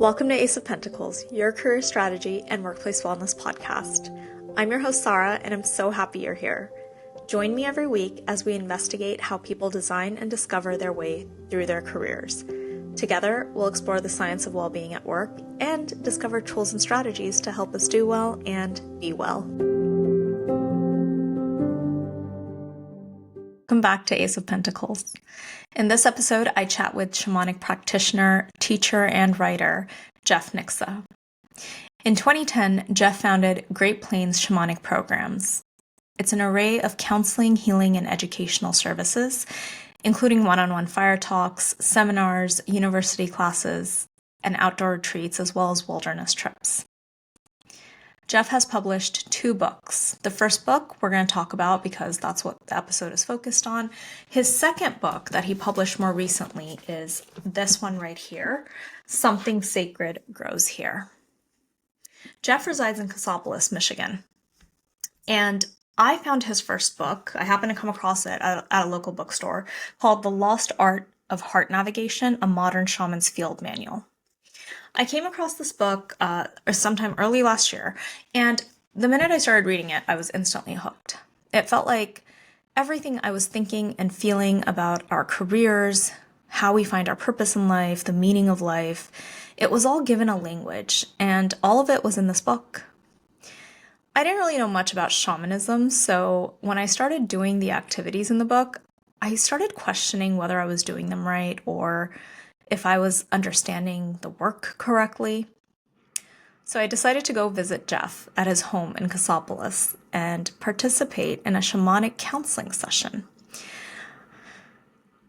Welcome to Ace of Pentacles, your career strategy and workplace wellness podcast. I'm your host, Sara, and I'm so happy you're here. Join me every week as we investigate how people design and discover their way through their careers. Together, we'll explore the science of well-being at work and discover tools and strategies to help us do well and be well. Welcome back to Ace of Pentacles. In this episode, I chat with shamanic practitioner, teacher, and writer, Jeff Nixa. In 2010, Jeff founded Great Plains Shamanic Programs. It's an array of counseling, healing, and educational services, including one-on-one fire talks, seminars, university classes, and outdoor retreats, as well as wilderness trips. Jeff has published 2 books. The first book we're going to talk about because that's what the episode is focused on. His second book that he published more recently is this one right here, Something Sacred Grows Here. Jeff resides in Cassopolis, Michigan. And I found his first book, I happened to come across it at a local bookstore, called The Lost Art of Heart Navigation, A Modern Shaman's Field Manual. I came across this book sometime early last year, and the minute I started reading it, I was instantly hooked. It felt like everything I was thinking and feeling about our careers, how we find our purpose in life, the meaning of life, it was all given a language, and all of it was in this book. I didn't really know much about shamanism, so when I started doing the activities in the book, I started questioning whether I was doing them right or if I was understanding the work correctly. So I decided to go visit Jeff at his home in Cassopolis and participate in a shamanic counseling session.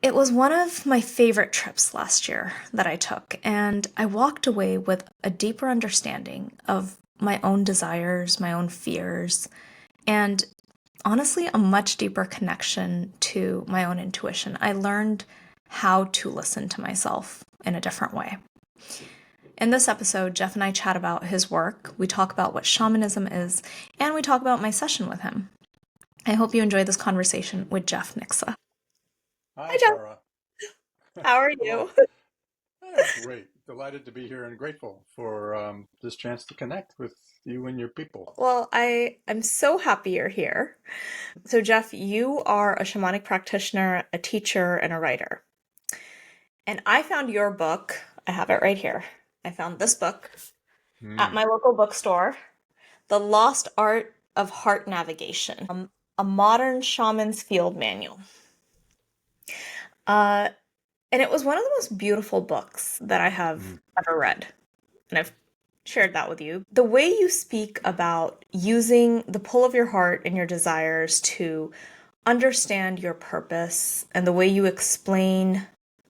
It was one of my favorite trips last year that I took, and I walked away with a deeper understanding of my own desires, my own fears, and honestly, a much deeper connection to my own intuition. I learned how to listen to myself in a different way. In this episode, Jeff and I chat about his work, we talk about what shamanism is, and we talk about my session with him. I hope you enjoy this conversation with Jeff Nixa. Hi, Sara. How are you? Great. Delighted to be here and grateful for this chance to connect with you and your people. Well, I'm so happy you're here. So, Jeff, you are a shamanic practitioner, a teacher, and a writer. And I found your book. I have it right here. I found this book at my local bookstore, The Lost Art of Heart Navigation, a modern shaman's field manual. And it was one of the most beautiful books that I have ever read. And I've shared that with you. The way you speak about using the pull of your heart and your desires to understand your purpose, and the way you explain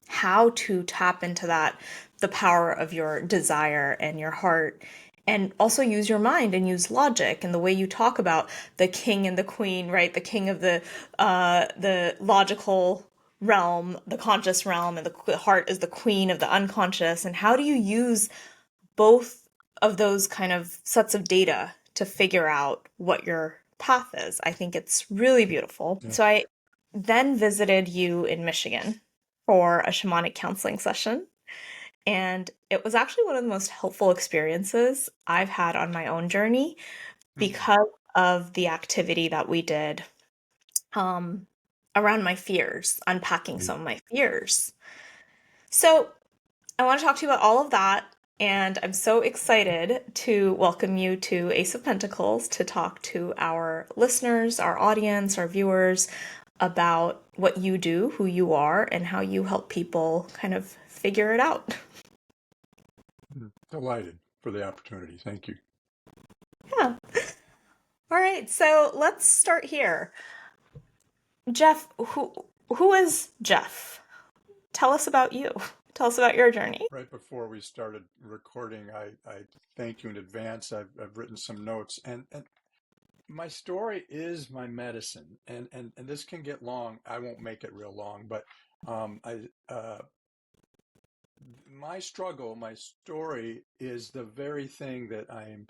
how to tap into that, the power of your desire and your heart, and also use your mind and use logic, and the way you talk about the king and the queen, right? The king of the logical realm, the conscious realm, and the heart is the queen of the unconscious. And how do you use both of those kind of sets of data to figure out what your path is? I think it's really beautiful. Yeah. So I then visited you in Michigan for a shamanic counseling session. And it was actually one of the most helpful experiences I've had on my own journey because of the activity that we did around my fears, unpacking some of my fears. So I want to talk to you about all of that. And I'm so excited to welcome you to Ace of Pentacles to talk to our listeners, our audience, our viewers about what you do, who you are, and how you help people kind of figure it out. Delighted for the opportunity. Thank you. Yeah. All right. So let's start here. Jeff, who is Jeff? Tell us about you. Tell us about your journey. Right before we started recording, I thank you in advance. I've written some notes, and my story is my medicine, and this can get long. I won't make it real long, but my struggle, my story is the very thing that I'm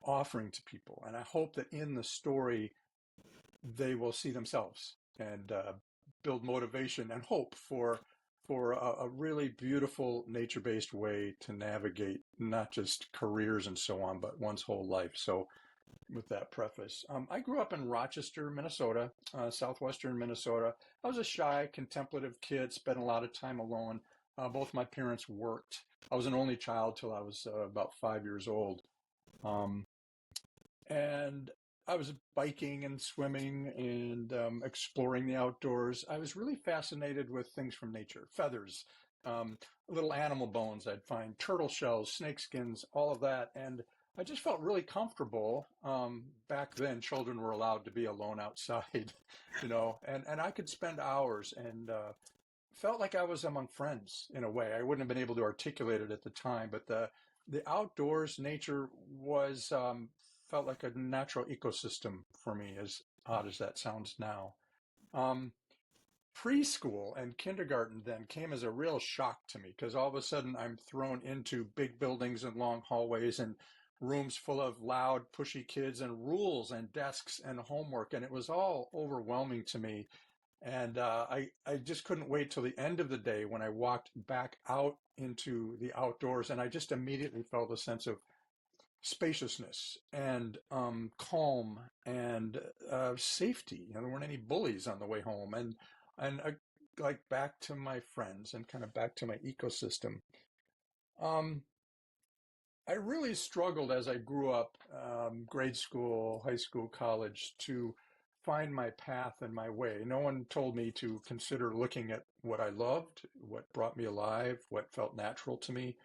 offering to people, and I hope that in the story they will see themselves and build motivation and hope for for a really beautiful nature-based way to navigate not just careers and so on, but one's whole life. So with that preface, I grew up in Rochester, Minnesota, southwestern Minnesota. I was a shy, contemplative kid, spent a lot of time alone. Both my parents worked. I was an only child till I was about 5 years old. Um, and I was biking and swimming and exploring the outdoors. I was really fascinated with things from nature, feathers, little animal bones I'd find, turtle shells, snake skins, all of that. And I just felt really comfortable. Back then, children were allowed to be alone outside, and I could spend hours and felt like I was among friends in a way. I wouldn't have been able to articulate it at the time, but the outdoors, nature was felt like a natural ecosystem for me, as odd as that sounds now. Um, Preschool and kindergarten then came as a real shock to me because all of a sudden I'm thrown into big buildings and long hallways and rooms full of loud, pushy kids and rules and desks and homework, and it was all overwhelming to me. And I just couldn't wait till the end of the day when I walked back out into the outdoors, and I just immediately felt a sense of spaciousness and calm and safety. There weren't any bullies on the way home, and like back to my friends and kind of back to my ecosystem. Um, I really struggled as I grew up, grade school, high school, college, to find my path and my way. No one told me to consider looking at what I loved, what brought me alive, what felt natural to me.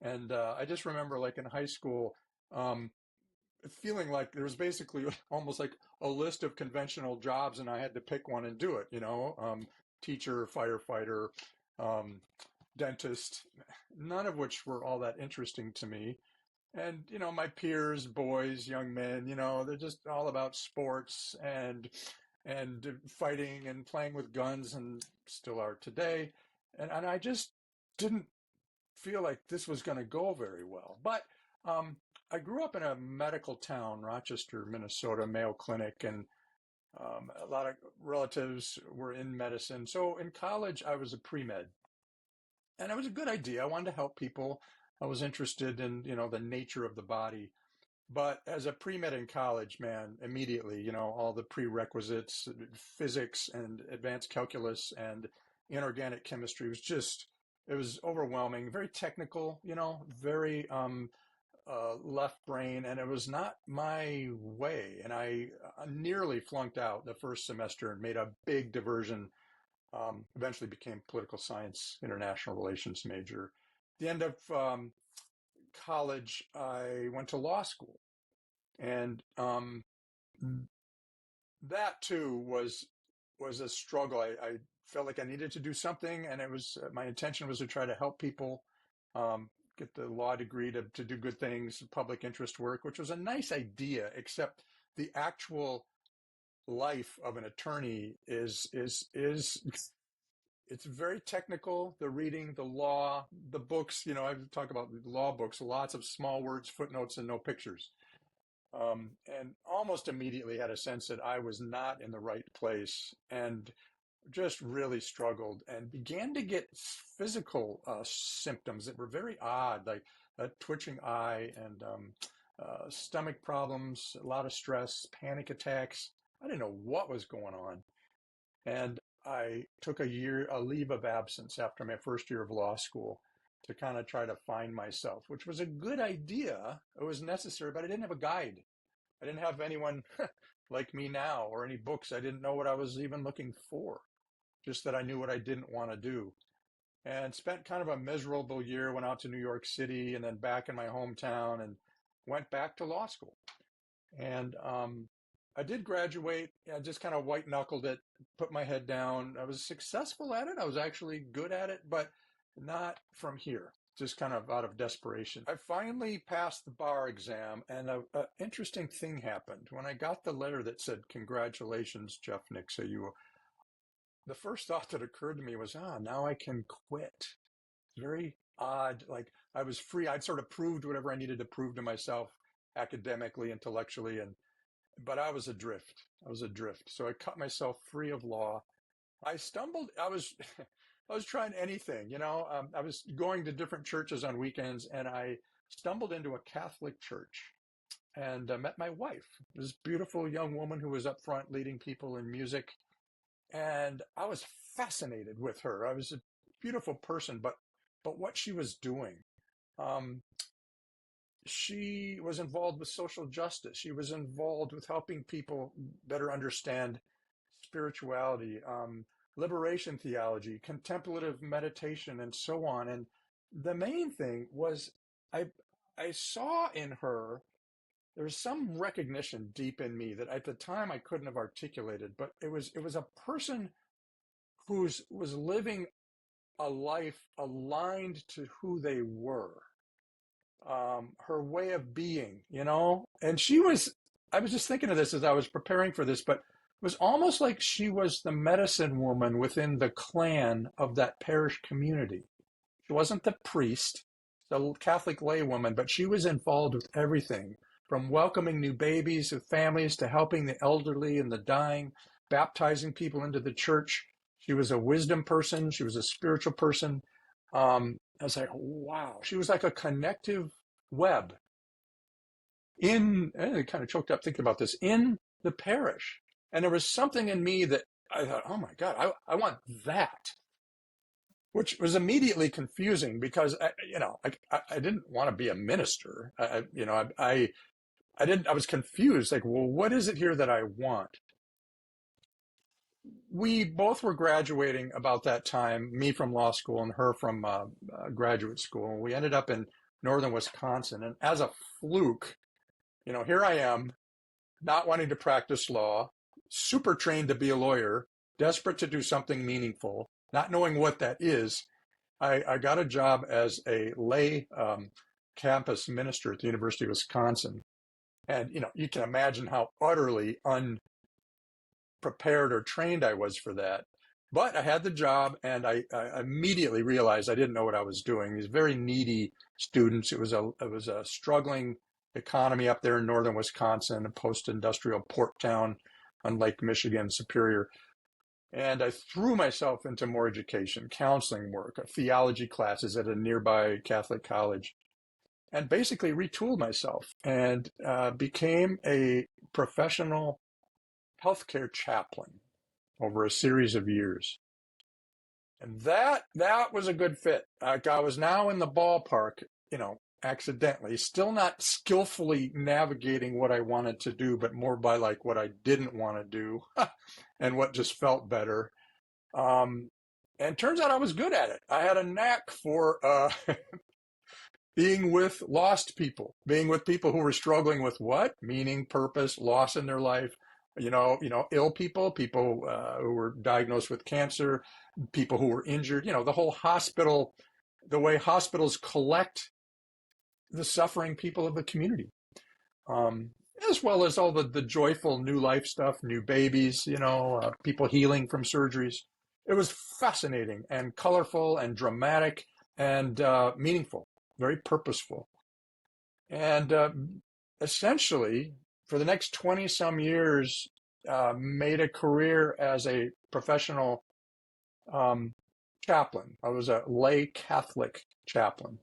And I just remember, like in high school, um, feeling like there was basically almost like a list of conventional jobs, and I had to pick one and do it. Teacher, firefighter, um, dentist, none of which were all that interesting to me. And, my peers, boys, young men, they're just all about sports and fighting and playing with guns and still are today. And I just didn't feel like this was going to go very well. But I grew up in a medical town, Rochester, Minnesota, Mayo Clinic, and a lot of relatives were in medicine. So in college, I was a pre-med. And it was a good idea. I wanted to help people. I was interested in, the nature of the body. But as a pre-med in college, man, immediately, all the prerequisites, physics and advanced calculus and inorganic chemistry it was overwhelming, very technical, very left brain, and it was not my way. And I nearly flunked out the first semester and made a big diversion. Eventually became political science, international relations major. At the end of college, I went to law school. And that too was a struggle. I felt like I needed to do something, and it was my intention was to try to help people get the law degree to do good things, public interest work, which was a nice idea, except the actual life of an attorney is it's very technical. The reading, the law, the books. I talk about law books, lots of small words, footnotes, and no pictures. And almost immediately had a sense that I was not in the right place and just really struggled and began to get physical symptoms that were very odd, like a twitching eye and stomach problems, a lot of stress, panic attacks. I didn't know what was going on. And I took a leave of absence after my first year of law school to kind of try to find myself, which was a good idea. It was necessary, but I didn't have a guide. I didn't have anyone like me now or any books. I didn't know what I was even looking for, just that I knew what I didn't want to do. And spent kind of a miserable year, went out to New York City and then back in my hometown and went back to law school. And I did graduate. I just kind of white knuckled it, put my head down. I was successful at it. I was actually good at it, but not from here, just kind of out of desperation. I finally passed the bar exam, and an interesting thing happened. When I got the letter that said, "Congratulations, Jeff Nixa, the first thought that occurred to me was, now I can quit. Very odd. Like I was free. I'd sort of proved whatever I needed to prove to myself academically, intellectually, but I was adrift. I was adrift. So I cut myself free of law. I stumbled. I was trying anything, I was going to different churches on weekends, and I stumbled into a Catholic church and met my wife, this beautiful young woman who was up front leading people in music. And I was fascinated with her. I was a beautiful person, but what she was doing. Um, she was involved with social justice. She was involved with helping people better understand spirituality, liberation theology, contemplative meditation, and so on. And the main thing was I I saw in her there was some recognition deep in me that at the time I couldn't have articulated, but it was a person who was living a life aligned to who they were, her way of being, and I was just thinking of this as I was preparing for this, but it was almost like she was the medicine woman within the clan of that parish community. She wasn't the priest, the Catholic laywoman, but she was involved with everything from welcoming new babies and families to helping the elderly and the dying, baptizing people into the church. She was a wisdom person. She was a spiritual person. I was like, wow, she was like a connective web I kind of choked up thinking about this, in the parish. And there was something in me that I thought, oh my God, I want that, which was immediately confusing because I didn't want to be a minister. I was confused. Like, well, what is it here that I want? We both were graduating about that time, me from law school and her from graduate school. We ended up in northern Wisconsin. And as a fluke, here I am, not wanting to practice law, super trained to be a lawyer, desperate to do something meaningful, not knowing what that is. I got a job as a lay campus minister at the University of Wisconsin. And, you can imagine how utterly unprepared or trained I was for that. But I had the job, and I immediately realized I didn't know what I was doing. These very needy students. It was a struggling economy up there in northern Wisconsin, a post-industrial port town on Lake Michigan, Superior. And I threw myself into more education, counseling work, theology classes at a nearby Catholic college, and basically retooled myself and became a professional healthcare chaplain over a series of years. And that was a good fit. I was now in the ballpark, accidentally, still not skillfully navigating what I wanted to do, but more by like what I didn't want to do and what just felt better. And turns out I was good at it. I had a knack for being with lost people, being with people who were struggling with what? Meaning, purpose, loss in their life. Ill people who were diagnosed with cancer, people who were injured, the whole hospital, the way hospitals collect the suffering people of the community, as well as all the joyful new life stuff, new babies, people healing from surgeries. It was fascinating and colorful and dramatic and meaningful, very purposeful. And essentially, for the next 20 some years, made a career as a professional chaplain. I was a lay Catholic chaplain,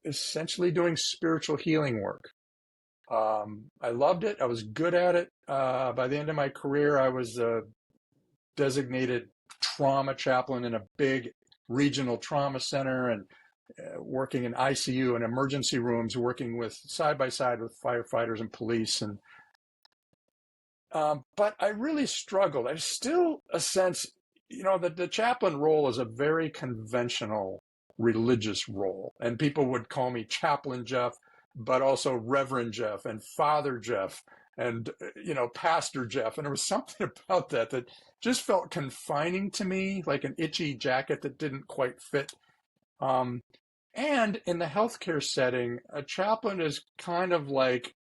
essentially doing spiritual healing work. I loved it. I was good at it. By the end of my career, I was a designated trauma chaplain in a big regional trauma center, and working in ICU and emergency rooms, working with side by side with firefighters and police. And but I really struggled. There's still a sense, that the chaplain role is a very conventional religious role, and people would call me Chaplain Jeff, but also Reverend Jeff and Father Jeff and Pastor Jeff. And there was something about that just felt confining to me, like an itchy jacket that didn't quite fit. And in the healthcare setting, a chaplain is kind of like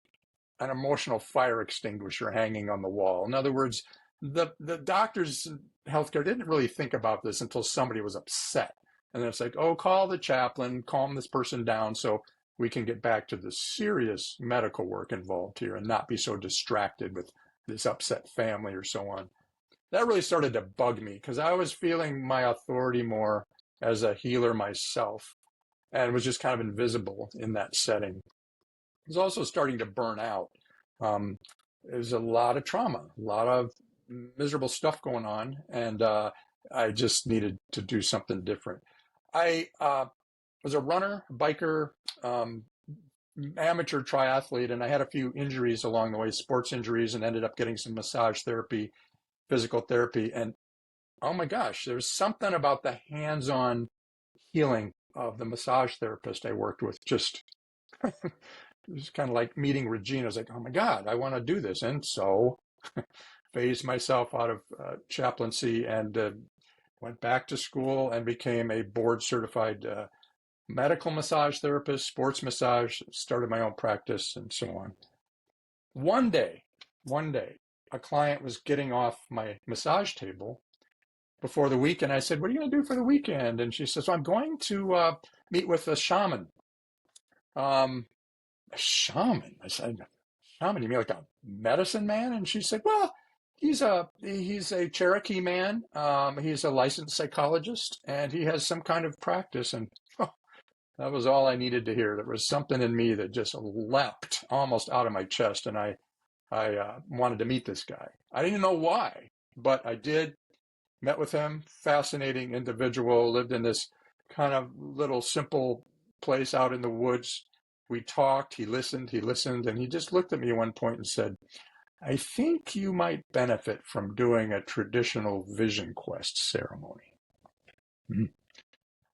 an emotional fire extinguisher hanging on the wall. In other words, the doctors in healthcare didn't really think about this until somebody was upset. And then it's like, oh, call the chaplain, calm this person down so we can get back to the serious medical work involved here and not be so distracted with this upset family or so on. that really started to bug me because I was feeling my authority more as a healer myself and was just kind of invisible in that setting. I was also starting to burn out. There's a lot of trauma, a lot of miserable stuff going on, and I just needed to do something different. I was a runner, biker, amateur triathlete, and I had a few injuries along the way, sports injuries, and ended up getting some massage therapy, physical therapy. And oh my gosh, there's something about the hands-on healing of the massage therapist I worked with. Just it was kind of like meeting Regina. I was like, oh my God, I want to do this. And so phased myself out of chaplaincy and went back to school and became a board certified medical massage therapist, sports massage, started my own practice and so on. One day, a client was getting off my massage table before the weekend. I said, what are you going to do for the weekend? And she says, well, I'm going to meet with a shaman. A shaman? I said, shaman, you mean like a medicine man? And she said, well, he's a Cherokee man. He's a licensed psychologist, and he has some kind of practice. And that was all I needed to hear. There was something in me that just leapt almost out of my chest, and I wanted to meet this guy. I didn't know why, but I did. Met with him, fascinating individual, lived in this kind of little simple place out in the woods. We talked, he listened, and he just looked at me at one point and said, I think you might benefit from doing a traditional vision quest ceremony. Mm-hmm.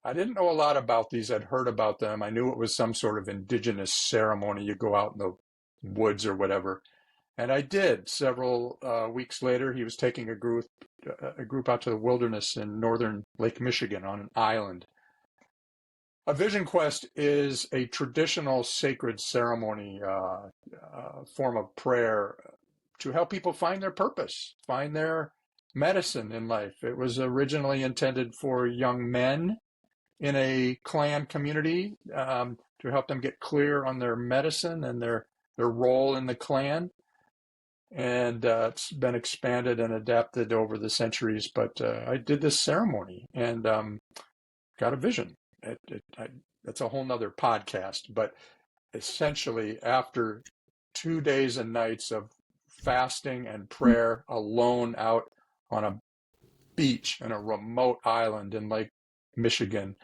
I didn't know a lot about these. I'd heard about them. I knew it was some sort of indigenous ceremony. You go out in the woods or whatever. And I did. Several weeks later, he was taking a group out to the wilderness in northern Lake Michigan on an island. A vision quest is a traditional sacred ceremony, form of prayer to help people find their purpose, find their medicine in life. It was originally intended for young men in a clan community to help them get clear on their medicine and their role in the clan. And it's been expanded and adapted over the centuries. But I did this ceremony and got a vision. That's a whole nother podcast. But essentially, after 2 days and nights of fasting and prayer alone out on a beach in a remote island in Lake Michigan,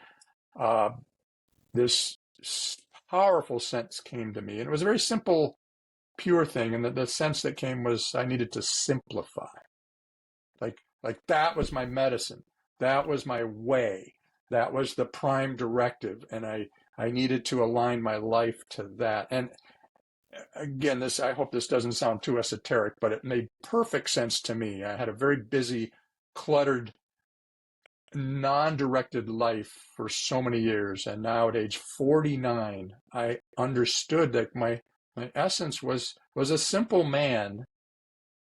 this powerful sense came to me. And it was a very simple, pure thing, and the sense that came was I needed to simplify. Like that was my medicine. That was my way. That was the prime directive, and I needed to align my life to that. And again, I hope this doesn't sound too esoteric, but it made perfect sense to me. I had a very busy, cluttered, non-directed life for so many years, and now at age 49, I understood that my essence was a simple man,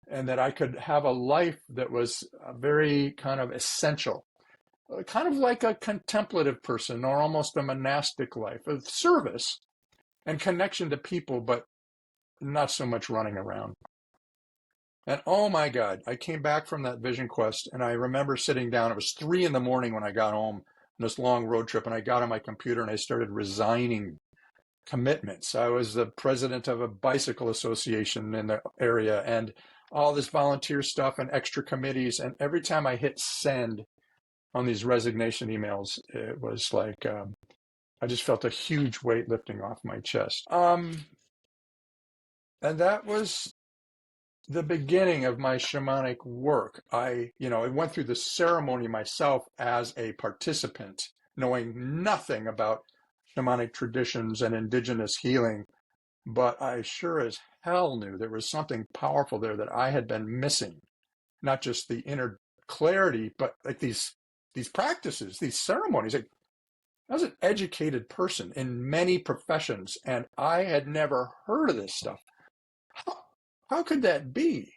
and that I could have a life that was very kind of essential, kind of like a contemplative person or almost a monastic life of service and connection to people, but not so much running around. And oh my God, I came back from that vision quest, and I remember sitting down. It was 3 a.m. when I got home on this long road trip, and I got on my computer and I started resigning commitments. I was the president of a bicycle association in the area and all this volunteer stuff and extra committees. And every time I hit send on these resignation emails, it was like I just felt a huge weight lifting off my chest. And that was the beginning of my shamanic work. I went through the ceremony myself as a participant, knowing nothing about shamanic traditions and indigenous healing, but I sure as hell knew there was something powerful there that I had been missing. Not just the inner clarity, but like these practices, these ceremonies. Like, I was an educated person in many professions, and I had never heard of this stuff. How could that be?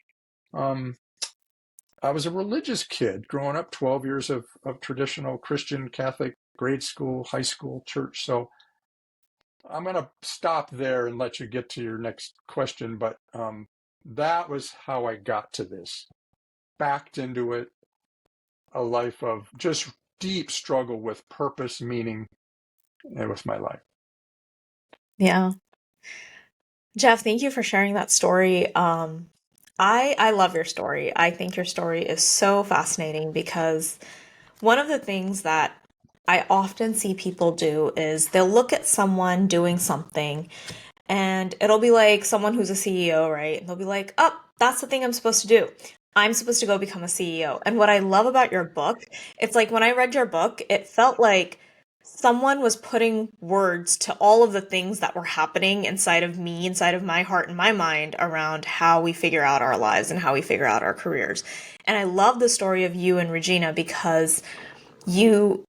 I was a religious kid growing up, 12 years of traditional Christian Catholic grade school, high school, church. So I'm going to stop there and let you get to your next question. But that was how I got to this. backed into it, a life of just deep struggle with purpose, meaning, and with my life. Yeah. Jeff, thank you for sharing that story. I love your story. I think your story is so fascinating because one of the things that I often see people do is they'll look at someone doing something and it'll be like someone who's a CEO, right? And they'll be like, oh, that's the thing I'm supposed to do. I'm supposed to go become a CEO. And what I love about your book, it's like when I read your book, it felt like someone was putting words to all of the things that were happening inside of me, inside of my heart and my mind around how we figure out our lives and how we figure out our careers. And I love the story of you and Regina because you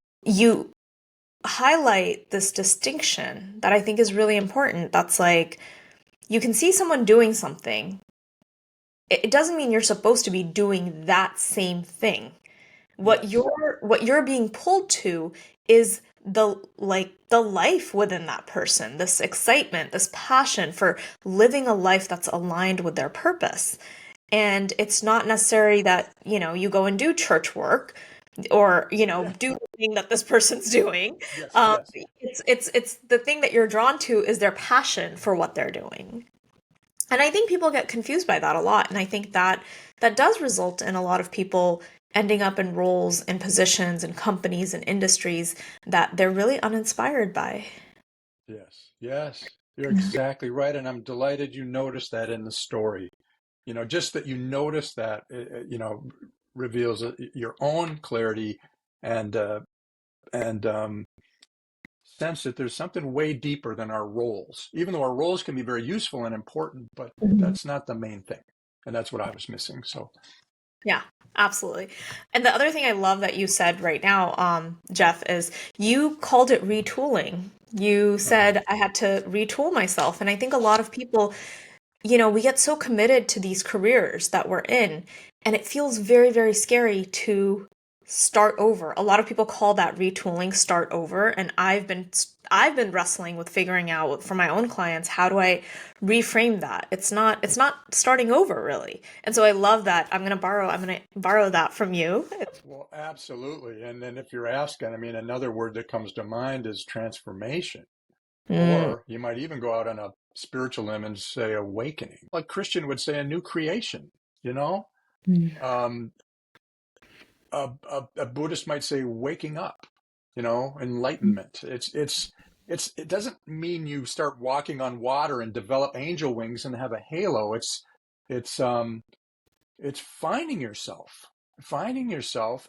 highlight this distinction that I think is really important. That's like you can see someone doing something. It doesn't mean you're supposed to be doing that same thing. Yes. What you're being pulled to is the life within that person, this excitement, this passion for living a life that's aligned with their purpose. And it's not necessary that, you go and do church work or, Yeah. do the thing that this person's doing. Yes. Yes. It's the thing that you're drawn to is their passion for what they're doing. And I think people get confused by that a lot. And I think that does result in a lot of people ending up in roles and positions and companies and industries that they're really uninspired by. Yes. Yes. You're exactly right. And I'm delighted you noticed that in the story. Just that you noticed that, reveals your own clarity and, sense that there's something way deeper than our roles, even though our roles can be very useful and important, but Mhm. that's not the main thing. And that's what I was missing. So, Yeah, absolutely. And the other thing I love that you said right now, Jeff, is you called it retooling. You uh-huh. said I had to retool myself. And I think a lot of people, we get so committed to these careers that we're in, and it feels very, very scary to start over. A lot of people call that retooling start over, and I've been wrestling with figuring out for my own clients, how do I reframe that? It's not starting over really. And so I love that. I'm going to borrow that from you. Well, absolutely. And then if you're asking, I mean, another word that comes to mind is transformation. Mm, Or you might even go out on a spiritual limb and say awakening. Like Christian would say, a new creation, you know? mm, Um, a Buddhist might say waking up, enlightenment. It doesn't mean you start walking on water and develop angel wings and have a halo. It's it's finding yourself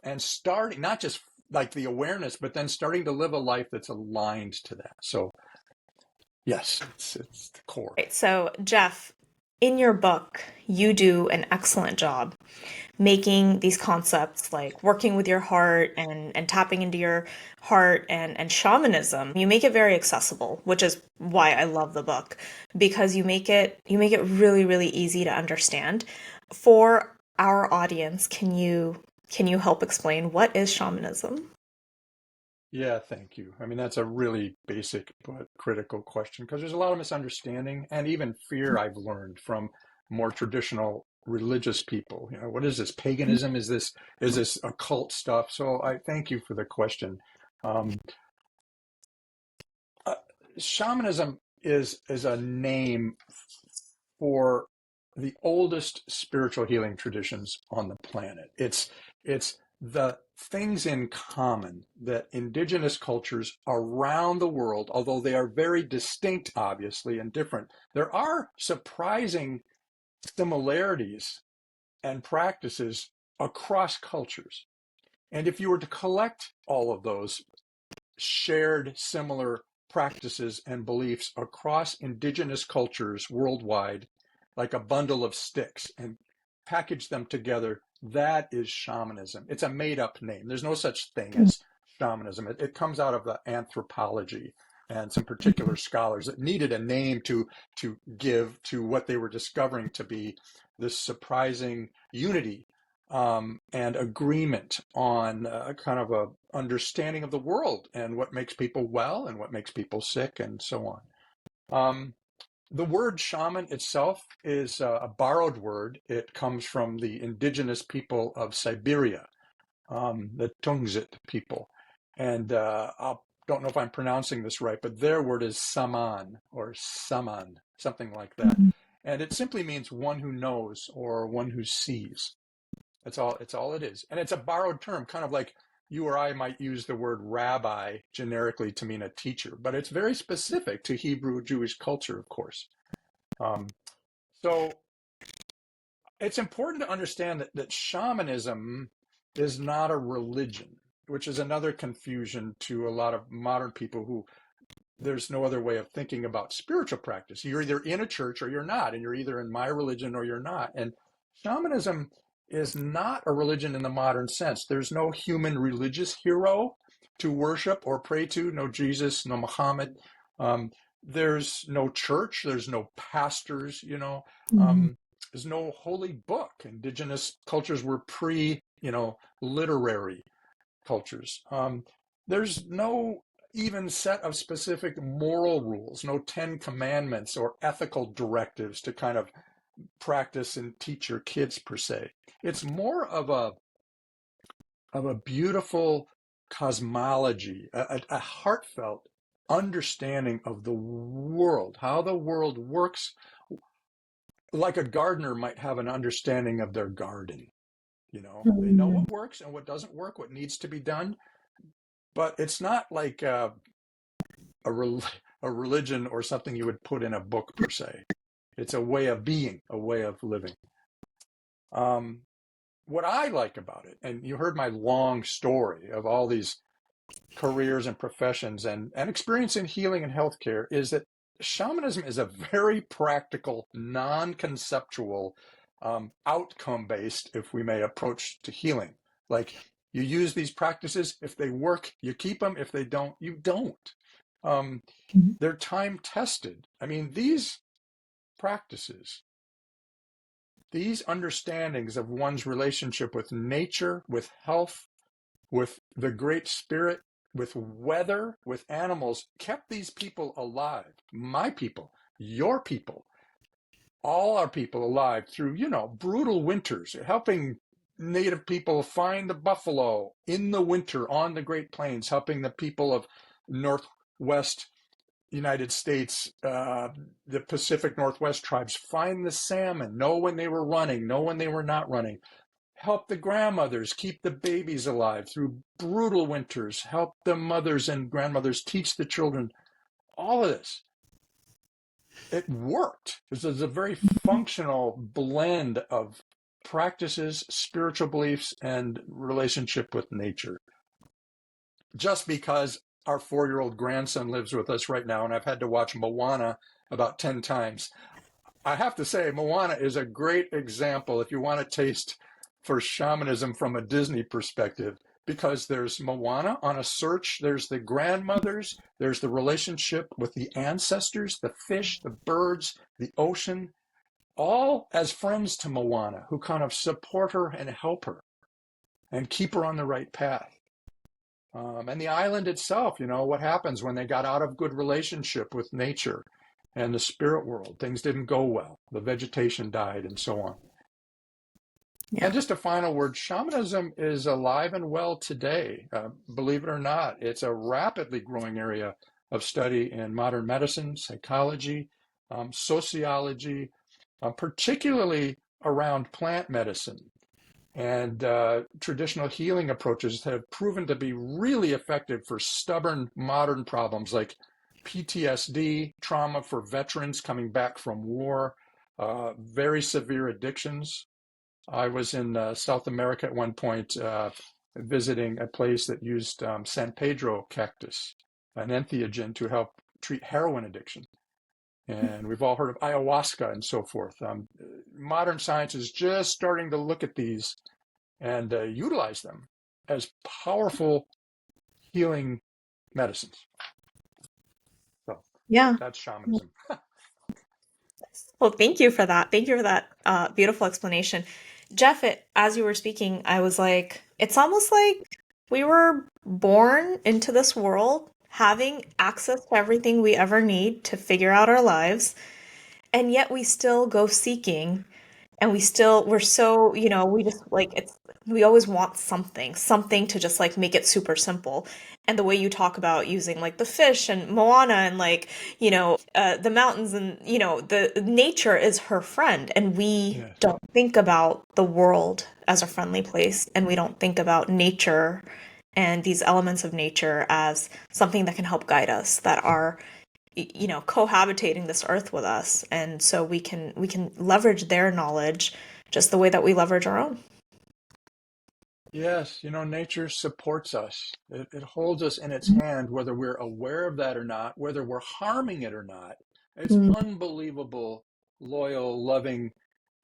and starting, not just like the awareness, but then starting to live a life that's aligned to that. So yes, it's the core. right. So, Jeff, in your book, you do an excellent job making these concepts like working with your heart and tapping into your heart and shamanism. You make it very accessible, which is why I love the book because you make it really, really easy to understand. For our audience, can you help explain what is shamanism? Yeah, thank you. I mean, that's a really basic but critical question because there's a lot of misunderstanding and even fear I've learned from more traditional religious people. What is this paganism? Is this occult stuff? So I thank you for the question. Um, uh, Shamanism is a name for the oldest spiritual healing traditions on the planet. It's the things in common that indigenous cultures around the world, although they are very distinct, obviously, and different, there are surprising similarities and practices across cultures. And if you were to collect all of those shared similar practices and beliefs across indigenous cultures worldwide, like a bundle of sticks, and package them together. That is shamanism. It's a made up name. There's no such thing as shamanism. It comes out of the anthropology and some particular scholars that needed a name to give to what they were discovering to be this surprising unity and agreement on kind of a understanding of the world and what makes people well and what makes people sick and so on. Um, The word shaman itself is a borrowed word. It comes from the indigenous people of Siberia, the Tungsit people. And I don't know if I'm pronouncing this right, but their word is saman or saman, something like that. And it simply means one who knows or one who sees. It's all it is. And it's a borrowed term, kind of like you or I might use the word rabbi generically to mean a teacher, but it's very specific to Hebrew Jewish culture, of course. Um, so it's important to understand that shamanism is not a religion, which is another confusion to a lot of modern people who there's no other way of thinking about spiritual practice. You're either in a church or you're not, and you're either in my religion or you're not. And shamanism is not a religion in the modern sense. There's no human religious hero to worship or pray to, no Jesus, no Muhammad. Um, there's no church, there's no pastors, there's no holy book. Indigenous cultures were literary cultures. There's no even set of specific moral rules, no 10 commandments or ethical directives to kind of practice and teach your kids per se. It's more of a beautiful cosmology, a heartfelt understanding of the world, how the world works, like a gardener might have an understanding of their garden. They know what works and what doesn't work, what needs to be done, but it's not like a religion or something you would put in a book per se. It's a way of being, a way of living. What I like about it, and you heard my long story of all these careers and professions and experience in healing and healthcare, is that shamanism is a very practical, non-conceptual, outcome-based, if we may, approach to healing. Like, you use these practices. If they work, you keep them. If they don't, you don't. They're time tested. I mean, these practices, these understandings of one's relationship with nature, with health, with the Great Spirit, with weather, with animals, kept these people alive. My people, your people, all our people alive through, brutal winters, helping Native people find the buffalo in the winter on the Great Plains, helping the people of Northwest United States, the Pacific Northwest tribes find the salmon, know when they were running, know when they were not running, help the grandmothers keep the babies alive through brutal winters, help the mothers and grandmothers teach the children. All of this, it worked. This is a very functional blend of practices, spiritual beliefs, and relationship with nature. Just because our 4-year-old grandson lives with us right now, and I've had to watch Moana about 10 times. I have to say, Moana is a great example if you want to taste for shamanism from a Disney perspective, because there's Moana on a search, there's the grandmothers, there's the relationship with the ancestors, the fish, the birds, the ocean, all as friends to Moana who kind of support her and help her and keep her on the right path. And the island itself, what happens when they got out of good relationship with nature and the spirit world. Things didn't go well. The vegetation died and so on. Yeah. And just a final word, shamanism is alive and well today. Believe it or not, it's a rapidly growing area of study in modern medicine, psychology, sociology, particularly around plant medicine. And traditional healing approaches have proven to be really effective for stubborn modern problems like PTSD, trauma for veterans coming back from war, very severe addictions. I was in South America at one point visiting a place that used San Pedro cactus, an entheogen, to help treat heroin addiction. And we've all heard of ayahuasca and so forth. Modern science is just starting to look at these and utilize them as powerful healing medicines. So Yeah. that's shamanism. Well, thank you for that. Thank you for that beautiful explanation. Jeff, as you were speaking, I was like, it's almost like we were born into this world having access to everything we ever need to figure out our lives. And yet we still go seeking, and we're so, we just like we always want something to just like make it super simple. And the way you talk about using like the fish and Moana and like, the mountains, and the nature is her friend, and we Yes. don't think about the world as a friendly place, and we don't think about nature and these elements of nature as something that can help guide us, that are cohabitating this earth with us, and so we can leverage their knowledge just the way that we leverage our own. Yes, nature supports us. It holds us in its hand, whether we're aware of that or not, whether we're harming it or not. It's Mm. unbelievable, loyal, loving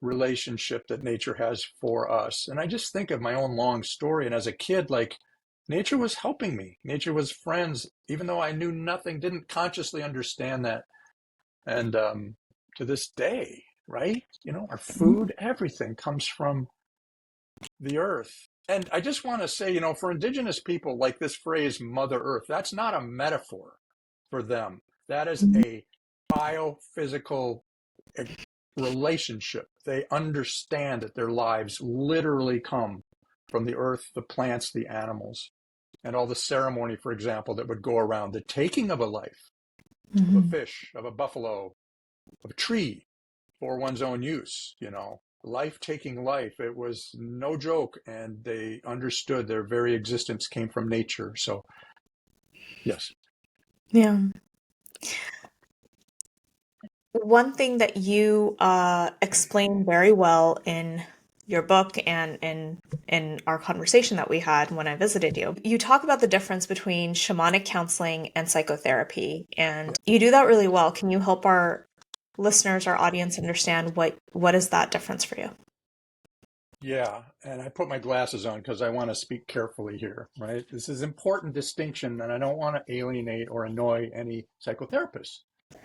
relationship that nature has for us. And I just think of my own long story. And as a kid, like, nature was helping me. Nature was friends, even though I knew nothing, didn't consciously understand that. And to this day, right? Our food, everything comes from the earth. And I just want to say, for indigenous people, like this phrase, Mother Earth, that's not a metaphor for them. That is a biophysical relationship. They understand that their lives literally come from the earth, the plants, the animals, and all the ceremony, for example, that would go around the taking of a life, of a Mhm. fish, of a buffalo, of a tree, for one's own use, life taking life. It was no joke, and they understood their very existence came from nature. So, yes. Yeah. One thing that you explain very well in your book and in our conversation that we had when I visited you, you talk about the difference between shamanic counseling and psychotherapy, and you do that really well. Can you help our listeners, our audience, understand what is that difference for you? Yeah, and I put my glasses on because I want to speak carefully here, right? This is important distinction, and I don't want to alienate or annoy any psychotherapists.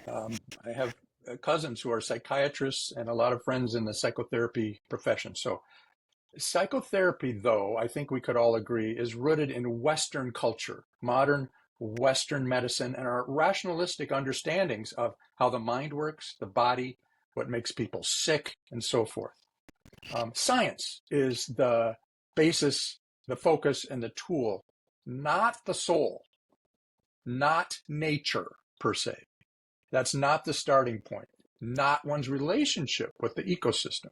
I have cousins who are psychiatrists and a lot of friends in the psychotherapy profession. So, psychotherapy, though, I think we could all agree, is rooted in Western culture, modern Western medicine, and our rationalistic understandings of how the mind works, the body, what makes people sick, and so forth. Science is the basis, the focus, and the tool, not the soul, not nature per se. That's not the starting point, not one's relationship with the ecosystem.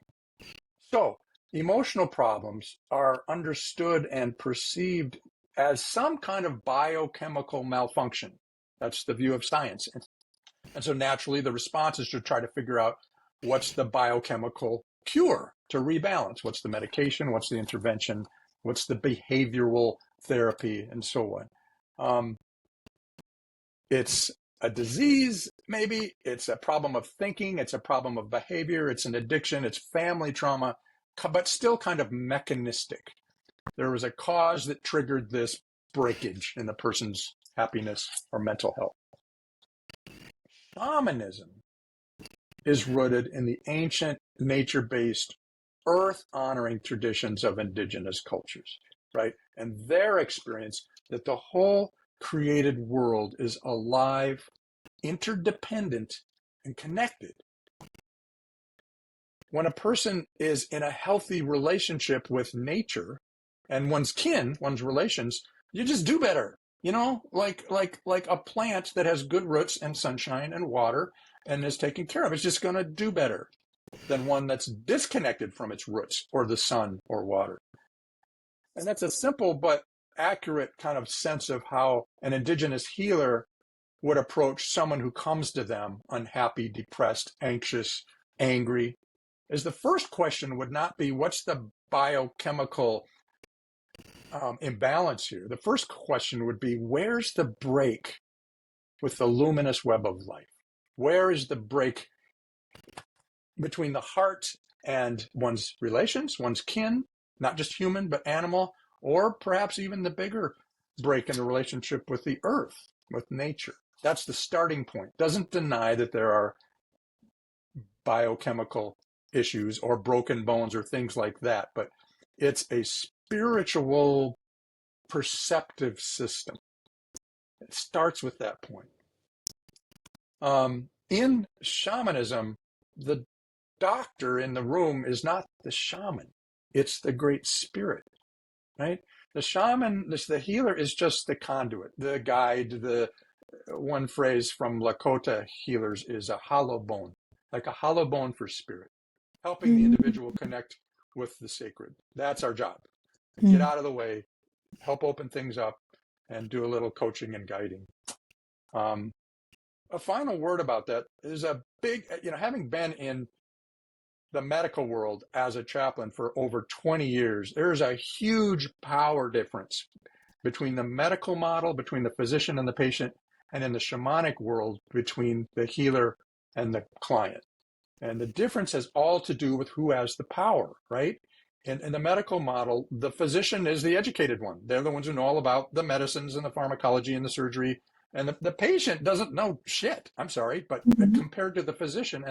So, emotional problems are understood and perceived as some kind of biochemical malfunction. That's the view of science. And so naturally, the response is to try to figure out what's the biochemical cure to rebalance, what's the medication, what's the intervention, what's the behavioral therapy, and so on. It's a disease, maybe. It's a problem of thinking. It's a problem of behavior. It's an addiction. It's family trauma, but still kind of mechanistic. There was a cause that triggered this breakage in the person's happiness or mental health. Shamanism is rooted in the ancient nature-based earth honoring traditions of indigenous cultures, right? And their experience that the whole created world is alive, interdependent, and connected. When a person is in a healthy relationship with nature and one's kin, one's relations, you just do better. Like a plant that has good roots and sunshine and water and is taken care of, it's just going to do better than one that's disconnected from its roots or the sun or water. And that's a simple but accurate kind of sense of how an indigenous healer would approach someone who comes to them unhappy, depressed, anxious, angry. Is the first question would not be what's the biochemical imbalance here. The first question would be where's the break with the luminous web of life? Where is the break between the heart and one's relations, one's kin, not just human, but animal, or perhaps even the bigger break in the relationship with the earth, with nature? That's the starting point. Doesn't deny that there are biochemical issues or broken bones or things like that, but it's a spiritual perceptive system. It starts with that point. In shamanism, the doctor in the room is not the shaman. It's the Great Spirit, right? The shaman, the healer is just the conduit, the guide. The one phrase from Lakota healers is a hollow bone, like a hollow bone for spirit, helping the individual connect with the sacred. That's our job. Get out of the way, help open things up, and do a little coaching and guiding. A final word about that is a big, having been in the medical world as a chaplain for over 20 years, there's a huge power difference between the medical model, between the physician and the patient, and in the shamanic world, between the healer and the client. And the difference has all to do with who has the power, right? In the medical model, the physician is the educated one. They're the ones who know all about the medicines and the pharmacology and the surgery. And the patient doesn't know shit, I'm sorry, but compared to the physician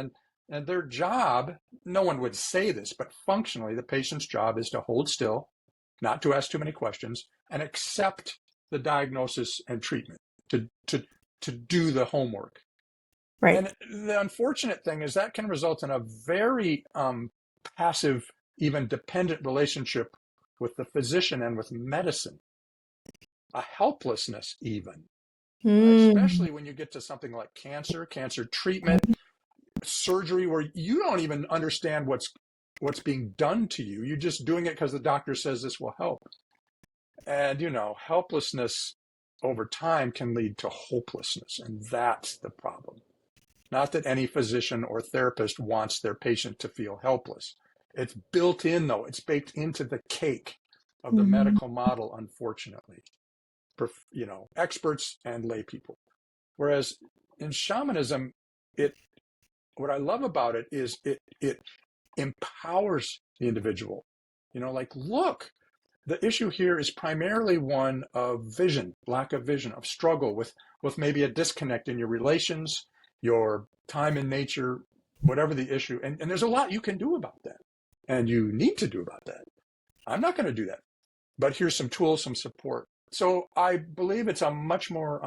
and their job, no one would say this, but functionally, the patient's job is to hold still, not to ask too many questions, and accept the diagnosis and treatment, to do the homework. Right. And the unfortunate thing is that can result in a very passive, even dependent relationship with the physician and with medicine, a helplessness even, especially when you get to something like cancer treatment, surgery, where you don't even understand what's being done to you. You're just doing it because the doctor says this will help. And, helplessness over time can lead to hopelessness. And that's the problem. Not that any physician or therapist wants their patient to feel helpless. It's built in, though. It's baked into the cake of the medical model, unfortunately. Experts and lay people. Whereas in shamanism, what I love about it is it empowers the individual. Look, the issue here is primarily one of vision, lack of vision, of struggle with maybe a disconnect in your relations, your time in nature, whatever the issue. And there's a lot you can do about that. And you need to do about that. I'm not going to do that. But here's some tools, some support. So I believe it's a much more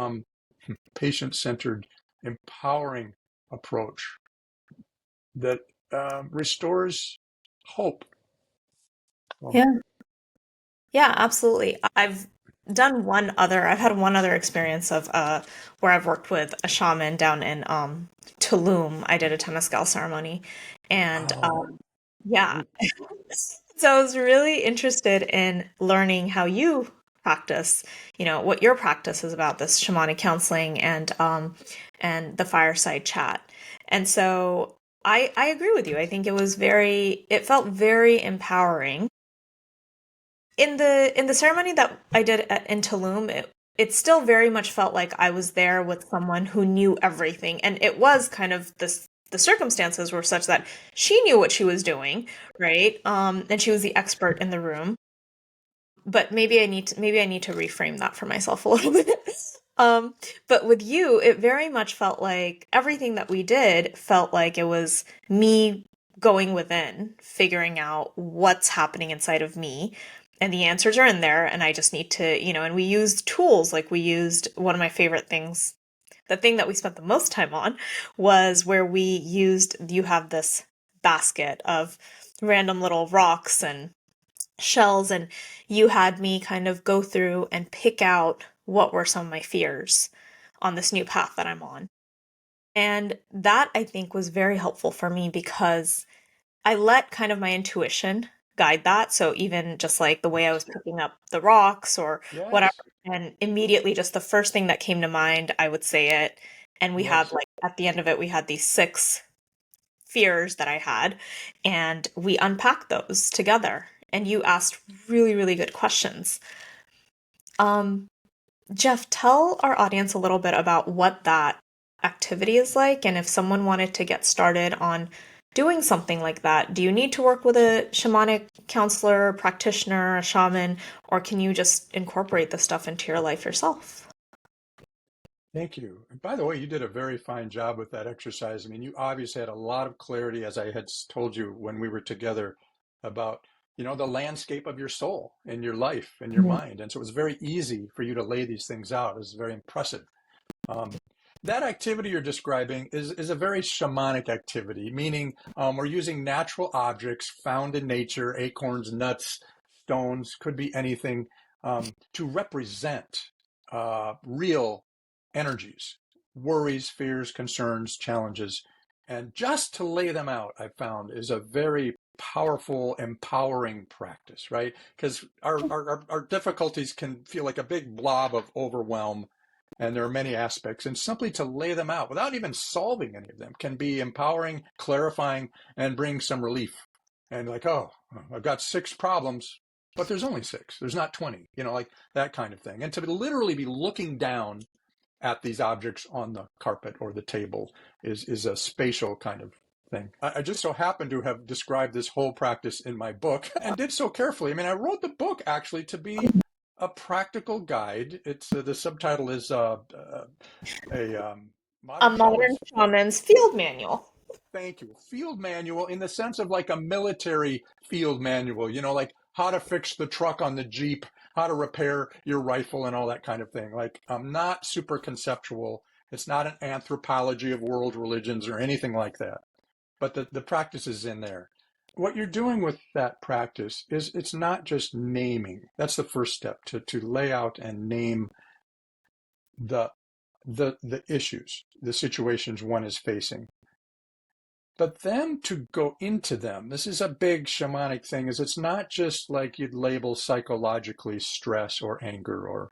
patient-centered, empowering approach that restores hope. Yeah. Yeah, absolutely. I've had one other experience of where I've worked with a shaman down in Tulum. I did a Temescal ceremony, and yeah. So I was really interested in learning how you practice, what your practice is about, this shamanic counseling and the fireside chat. And so I agree with you. I think it felt very empowering. In the ceremony that I did in Tulum, it still very much felt like I was there with someone who knew everything, and it was kind of this. The circumstances were such that she knew what she was doing, right? And she was the expert in the room. But maybe I need to reframe that for myself a little bit. But with you, it very much felt like everything that we did felt like it was me going within, figuring out what's happening inside of me. And the answers are in there, and I just need to, and we used tools. Like, we used one of my favorite things. The thing that we spent the most time on was where you have this basket of random little rocks and shells, and you had me kind of go through and pick out what were some of my fears on this new path that I'm on. And that, I think, was very helpful for me because I let kind of my intuition guide that. So even just like the way I was picking up the rocks or whatever, and immediately just the first thing that came to mind, I would say it. And we had, like, at the end of it, we had these 6 fears that I had, and we unpacked those together. And you asked really, really good questions. Jeff, tell our audience a little bit about what that activity is like, and if someone wanted to get started on doing something like that, do you need to work with a shamanic counselor, practitioner, a shaman, or can you just incorporate this stuff into your life yourself? Thank you. And by the way, you did a very fine job with that exercise. I mean, you obviously had a lot of clarity, as I had told you when we were together, about, the landscape of your soul and your life and your mind. And so it was very easy for you to lay these things out. It was very impressive. That activity you're describing is a very shamanic activity, meaning we're using natural objects found in nature, acorns, nuts, stones, could be anything, to represent real energies, worries, fears, concerns, challenges. And just to lay them out, I found, is a very powerful, empowering practice, right? Because our difficulties can feel like a big blob of overwhelm, and there are many aspects, and simply to lay them out without even solving any of them can be empowering, clarifying, and bring some relief. And like, oh, I've got 6 problems, but there's only 6. There's not 20, like that kind of thing. And to literally be looking down at these objects on the carpet or the table is a spatial kind of thing. I just so happen to have described this whole practice in my book and did so carefully. I mean, I wrote the book actually to be a practical guide. It's the subtitle is a A modern modern shaman's. shaman's field manual. Thank you. Field manual in the sense of like a military field manual, like how to fix the truck on the Jeep, how to repair your rifle and all that kind of thing. Like I'm not super conceptual. It's not an anthropology of world religions or anything like that. But the practice is in there. What you're doing with that practice is it's not just naming. That's the first step, to lay out and name the the issues, the situations one is facing. But then to go into them, this is a big shamanic thing, is it's not just like you'd label psychologically stress or anger or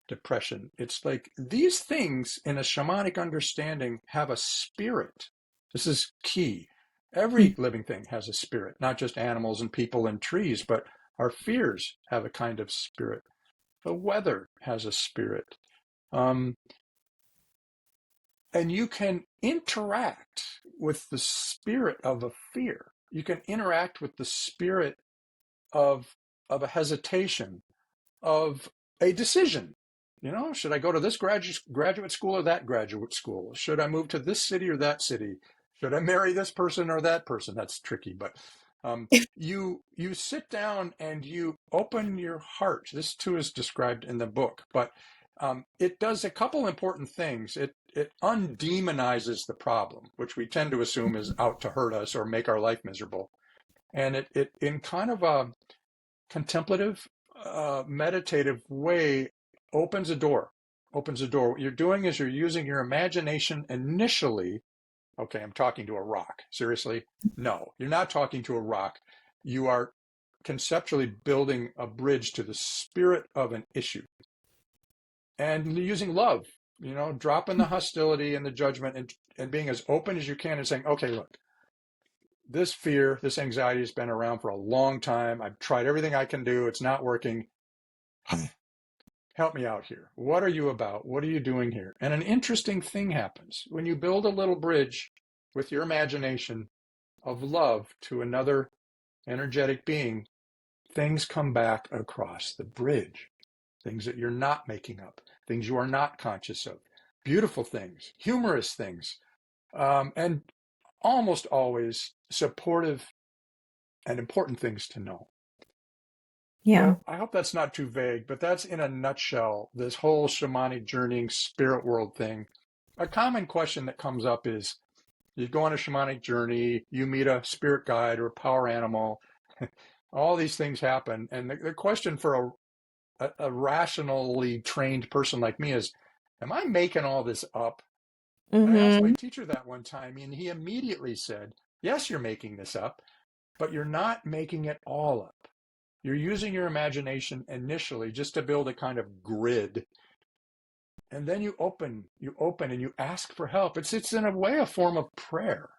depression. It's like these things in a shamanic understanding have a spirit. This is key. Every living thing has a spirit, not just animals and people and trees, but our fears have a kind of spirit. The weather has a spirit. Um, and you can interact with the spirit of a fear. You can interact with the spirit of a hesitation, of a decision. Should I go to this graduate school or that graduate school? Should I move to this city or that city? Should I marry this person or that person? That's tricky, but you sit down and you open your heart. This too is described in the book, but it does a couple important things. It undemonizes the problem, which we tend to assume is out to hurt us or make our life miserable, and it in kind of a contemplative, meditative way opens a door. Opens a door. What you're doing is you're using your imagination initially. Okay, I'm talking to a rock. Seriously? No, you're not talking to a rock. You are conceptually building a bridge to the spirit of an issue. And using love, dropping the hostility and the judgment, and being as open as you can and saying, okay, look, this fear, this anxiety has been around for a long time. I've tried everything I can do. It's not working. Help me out here. What are you about? What are you doing here? And an interesting thing happens when you build a little bridge with your imagination of love to another energetic being. Things come back across the bridge. Things that you're not making up, things you are not conscious of, beautiful things, humorous things, and almost always supportive and important things to know. Yeah. So I hope that's not too vague, but that's in a nutshell, this whole shamanic journeying spirit world thing. A common question that comes up is, you go on a shamanic journey, you meet a spirit guide or a power animal, all these things happen. And the question for a rationally trained person like me is, am I making all this up? And I asked my teacher that one time, and he immediately said, yes, you're making this up, but you're not making it all up. You're using your imagination initially just to build a kind of grid. And then you open and you ask for help. It's in a way a form of prayer.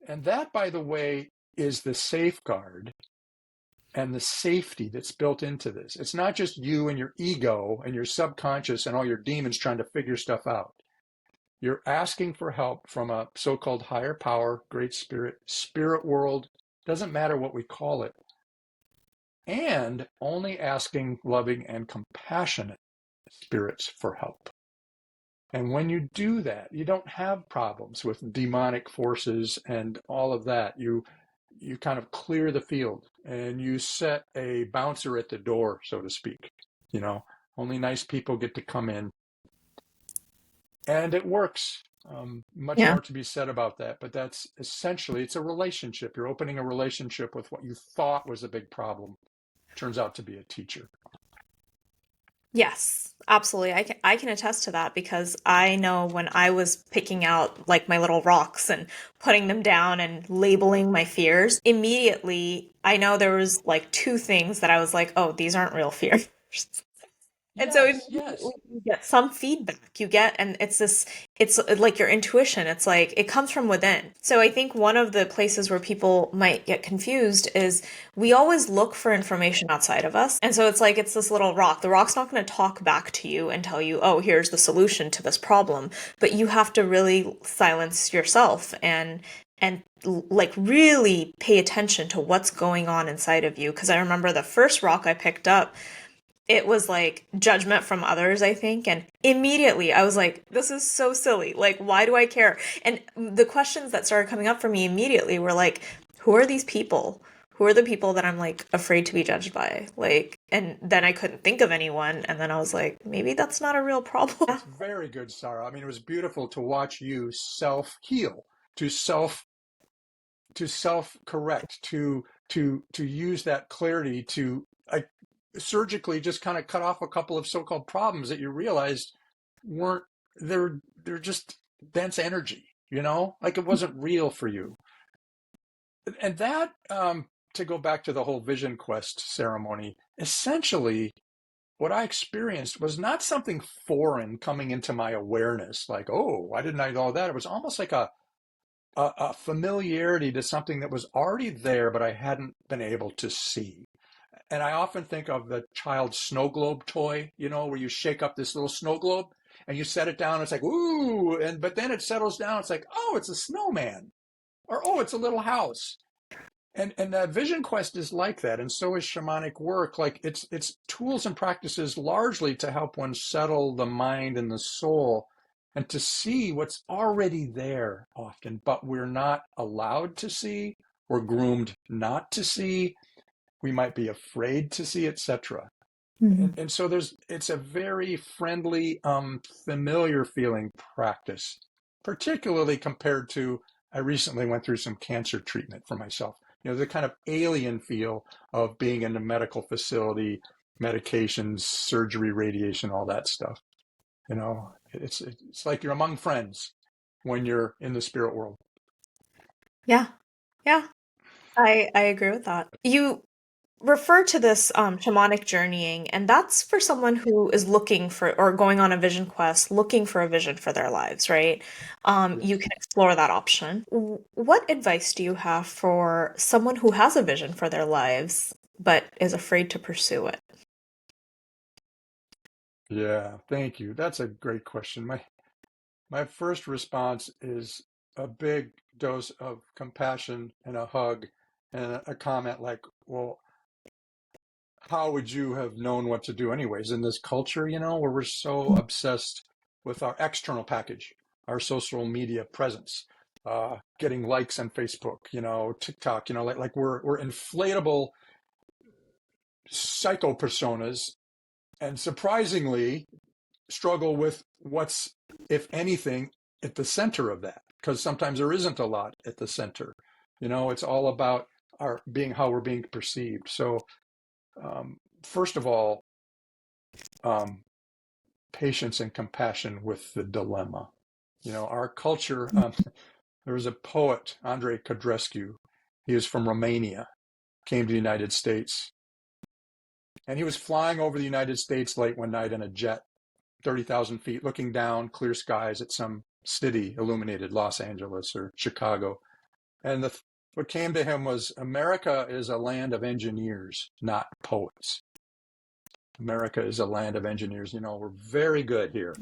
And that, by the way, is the safeguard and the safety that's built into this. It's not just you and your ego and your subconscious and all your demons trying to figure stuff out. You're asking for help from a so-called higher power, great spirit world, doesn't matter what we call it, and only asking loving and compassionate spirits for help. And when you do that, you don't have problems with demonic forces and all of that. You kind of clear the field and you set a bouncer at the door, so to speak. Only nice people get to come in. And it works. Much Yeah. more to be said about that, but that's essentially, it's a relationship. You're opening a relationship with what you thought was a big problem. Turns out to be a teacher. Yes, absolutely. I can attest to that because I know when I was picking out like my little rocks and putting them down and labeling my fears, immediately I know there was like two things that I was like, oh, these aren't real fears. And so Yes, immediately yes. you get some feedback. You get, and it's like your intuition. It's like it comes from within. So I think one of the places where people might get confused is we always look for information outside of us. And so it's like it's this little rock. The rock's not going to talk back to you and tell you, oh, here's the solution to this problem. But you have to really silence yourself and like really pay attention to what's going on inside of you. Because I remember the first rock I picked up, it was like judgment from others, I think. And immediately I was like, this is so silly. Like, why do I care? And the questions that started coming up for me immediately were like, who are these people? Who are the people that I'm like afraid to be judged by? Like, and then I couldn't think of anyone. And then I was like, maybe that's not a real problem. It's very good, Sara. I mean, it was beautiful to watch you self-heal, to self-correct, to use that clarity to like surgically just kind of cut off a couple of so-called problems that you realized weren't, they're just dense energy, like it wasn't real for you. And that, to go back to the whole vision quest ceremony, essentially what I experienced was not something foreign coming into my awareness, like, oh, why didn't I know that? It was almost like a familiarity to something that was already there, but I hadn't been able to see. And I often think of the child's snow globe toy, where you shake up this little snow globe and you set it down. It's like, ooh, but then it settles down. It's like, oh, it's a snowman, or oh, it's a little house. And that vision quest is like that, and so is shamanic work. Like it's tools and practices largely to help one settle the mind and the soul, and to see what's already there often, but we're not allowed to see. We're groomed not to see. We might be afraid to see, etc. Mhm. And so it's a very friendly, familiar feeling practice, particularly compared to, I recently went through some cancer treatment for myself. The kind of alien feel of being in a medical facility, medications, surgery, radiation, all that stuff. It's like you're among friends when you're in the spirit world. Yeah. Yeah. I agree with that. You refer to this shamanic journeying, and that's for someone who is looking for or going on a vision quest, looking for a vision for their lives, right? You Yes. can explore that option. What advice do you have for someone who has a vision for their lives but is afraid to pursue it? Yeah, thank you. That's a great question. My first response is a big dose of compassion and a hug and a comment like, well, how would you have known what to do anyways in this culture, where we're so obsessed with our external package, our social media presence, getting likes on Facebook, TikTok, like we're inflatable psycho personas, and surprisingly struggle with what's, if anything, at the center of that, because sometimes there isn't a lot at the center. It's all about how we're being perceived. So, first of all, um, patience and compassion with the dilemma. Our culture. There was a poet, Andrei Codrescu. He was from Romania, came to the United States, and he was flying over the United States late one night in a jet, 30,000 feet, looking down clear skies at some city illuminated, Los Angeles or Chicago. And what came to him was, America is a land of engineers, not poets. America is a land of engineers. We're very good here,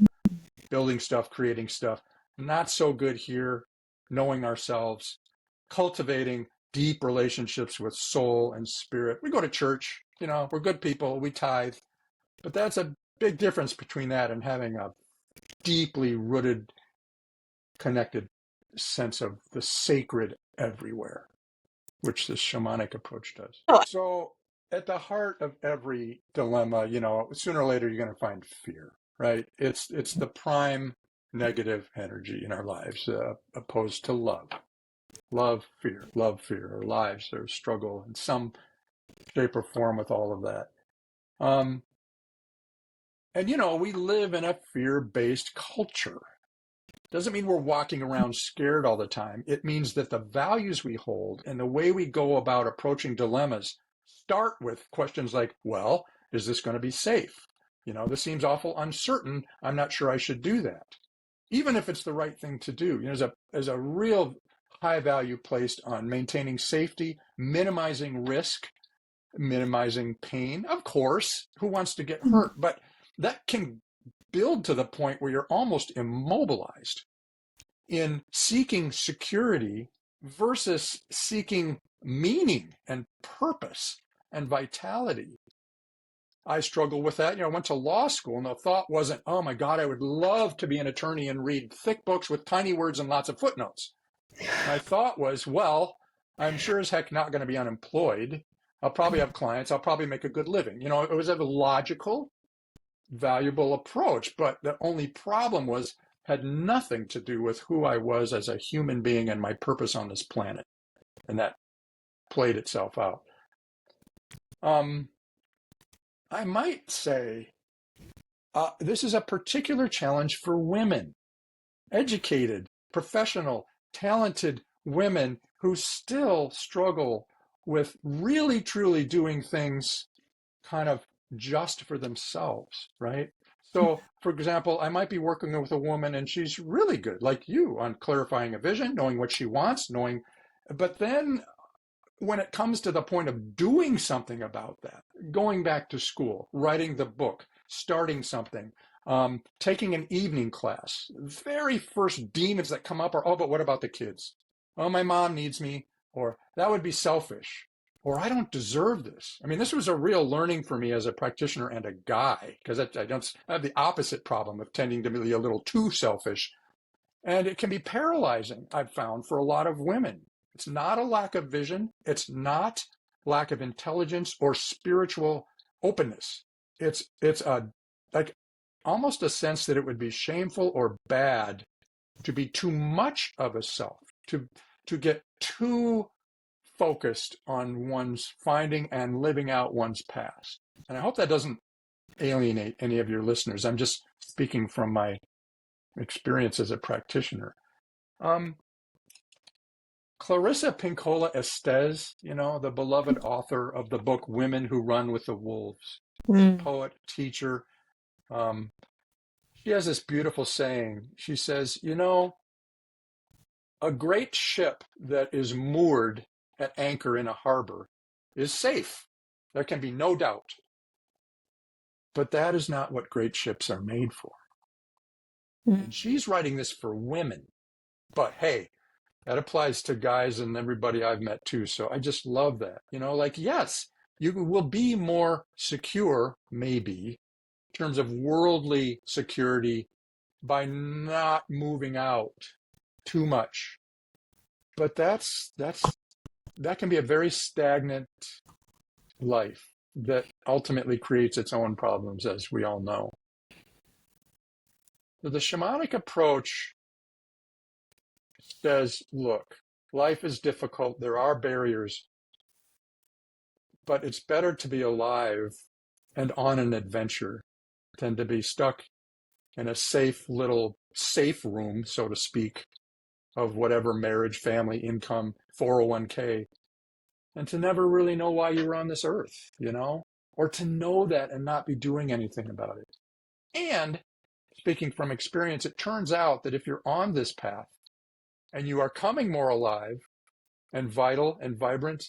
building stuff, creating stuff. Not so good here, knowing ourselves, cultivating deep relationships with soul and spirit. We go to church, we're good people, we tithe, but that's a big difference between that and having a deeply rooted, connected sense of the sacred everywhere, which this shamanic approach does. Oh, So, at the heart of every dilemma, sooner or later you're going to find fear, right? It's the prime negative energy in our lives, opposed to love. Love, fear, our lives, their struggle in some shape or form with all of that. And, we live in a fear-based culture. Doesn't mean we're walking around scared all the time. It means that the values we hold and the way we go about approaching dilemmas start with questions like, well, is this going to be safe? This seems awful uncertain. I'm not sure I should do that. Even if it's the right thing to do. There's a real high value placed on maintaining safety, minimizing risk, minimizing pain. Of course, who wants to get hurt? But that can build to the point where you're almost immobilized in seeking security versus seeking meaning and purpose and vitality. I struggle with that. I went to law school and the thought wasn't, oh my God, I would love to be an attorney and read thick books with tiny words and lots of footnotes. My thought was, well, I'm sure as heck not going to be unemployed. I'll probably have clients. I'll probably make a good living. It was a logical, valuable approach, but the only problem had nothing to do with who I was as a human being and my purpose on this planet. And that played itself out. I might say this is a particular challenge for women, educated, professional, talented women who still struggle with really, truly doing things kind of just for themselves, right? So, for example, I might be working with a woman and she's really good, like you, on clarifying a vision, knowing what she wants, but then when it comes to the point of doing something about that, going back to school, writing the book, starting something, taking an evening class, very first demons that come up are, oh, but what about the kids? Oh, my mom needs me, or that would be selfish, or I don't deserve this. I mean, this was a real learning for me as a practitioner and a guy, because I have the opposite problem of tending to be a little too selfish. And it can be paralyzing, I've found, for a lot of women. It's not a lack of vision. It's not lack of intelligence or spiritual openness. It's like almost a sense that it would be shameful or bad to be too much of a self, to get too focused on one's finding and living out one's past. And I hope that doesn't alienate any of your listeners. I'm just speaking from my experience as a practitioner. Clarissa Pinkola Estes, the beloved author of the book Women Who Run with the Wolves, poet, teacher, she has this beautiful saying. She says, a great ship that is moored at anchor in a harbor is safe. There can be no doubt. But that is not what great ships are made for. And she's writing this for women. But hey, that applies to guys and everybody I've met too. So I just love that. Yes, you will be more secure, maybe, in terms of worldly security by not moving out too much. But that can be a very stagnant life that ultimately creates its own problems, as we all know. So the shamanic approach says, look, life is difficult. There are barriers, but it's better to be alive and on an adventure than to be stuck in a safe room, so to speak, of whatever marriage, family, income, 401k, and to never really know why you were on this earth, or to know that and not be doing anything about it. And speaking from experience, it turns out that if you're on this path and you are coming more alive and vital and vibrant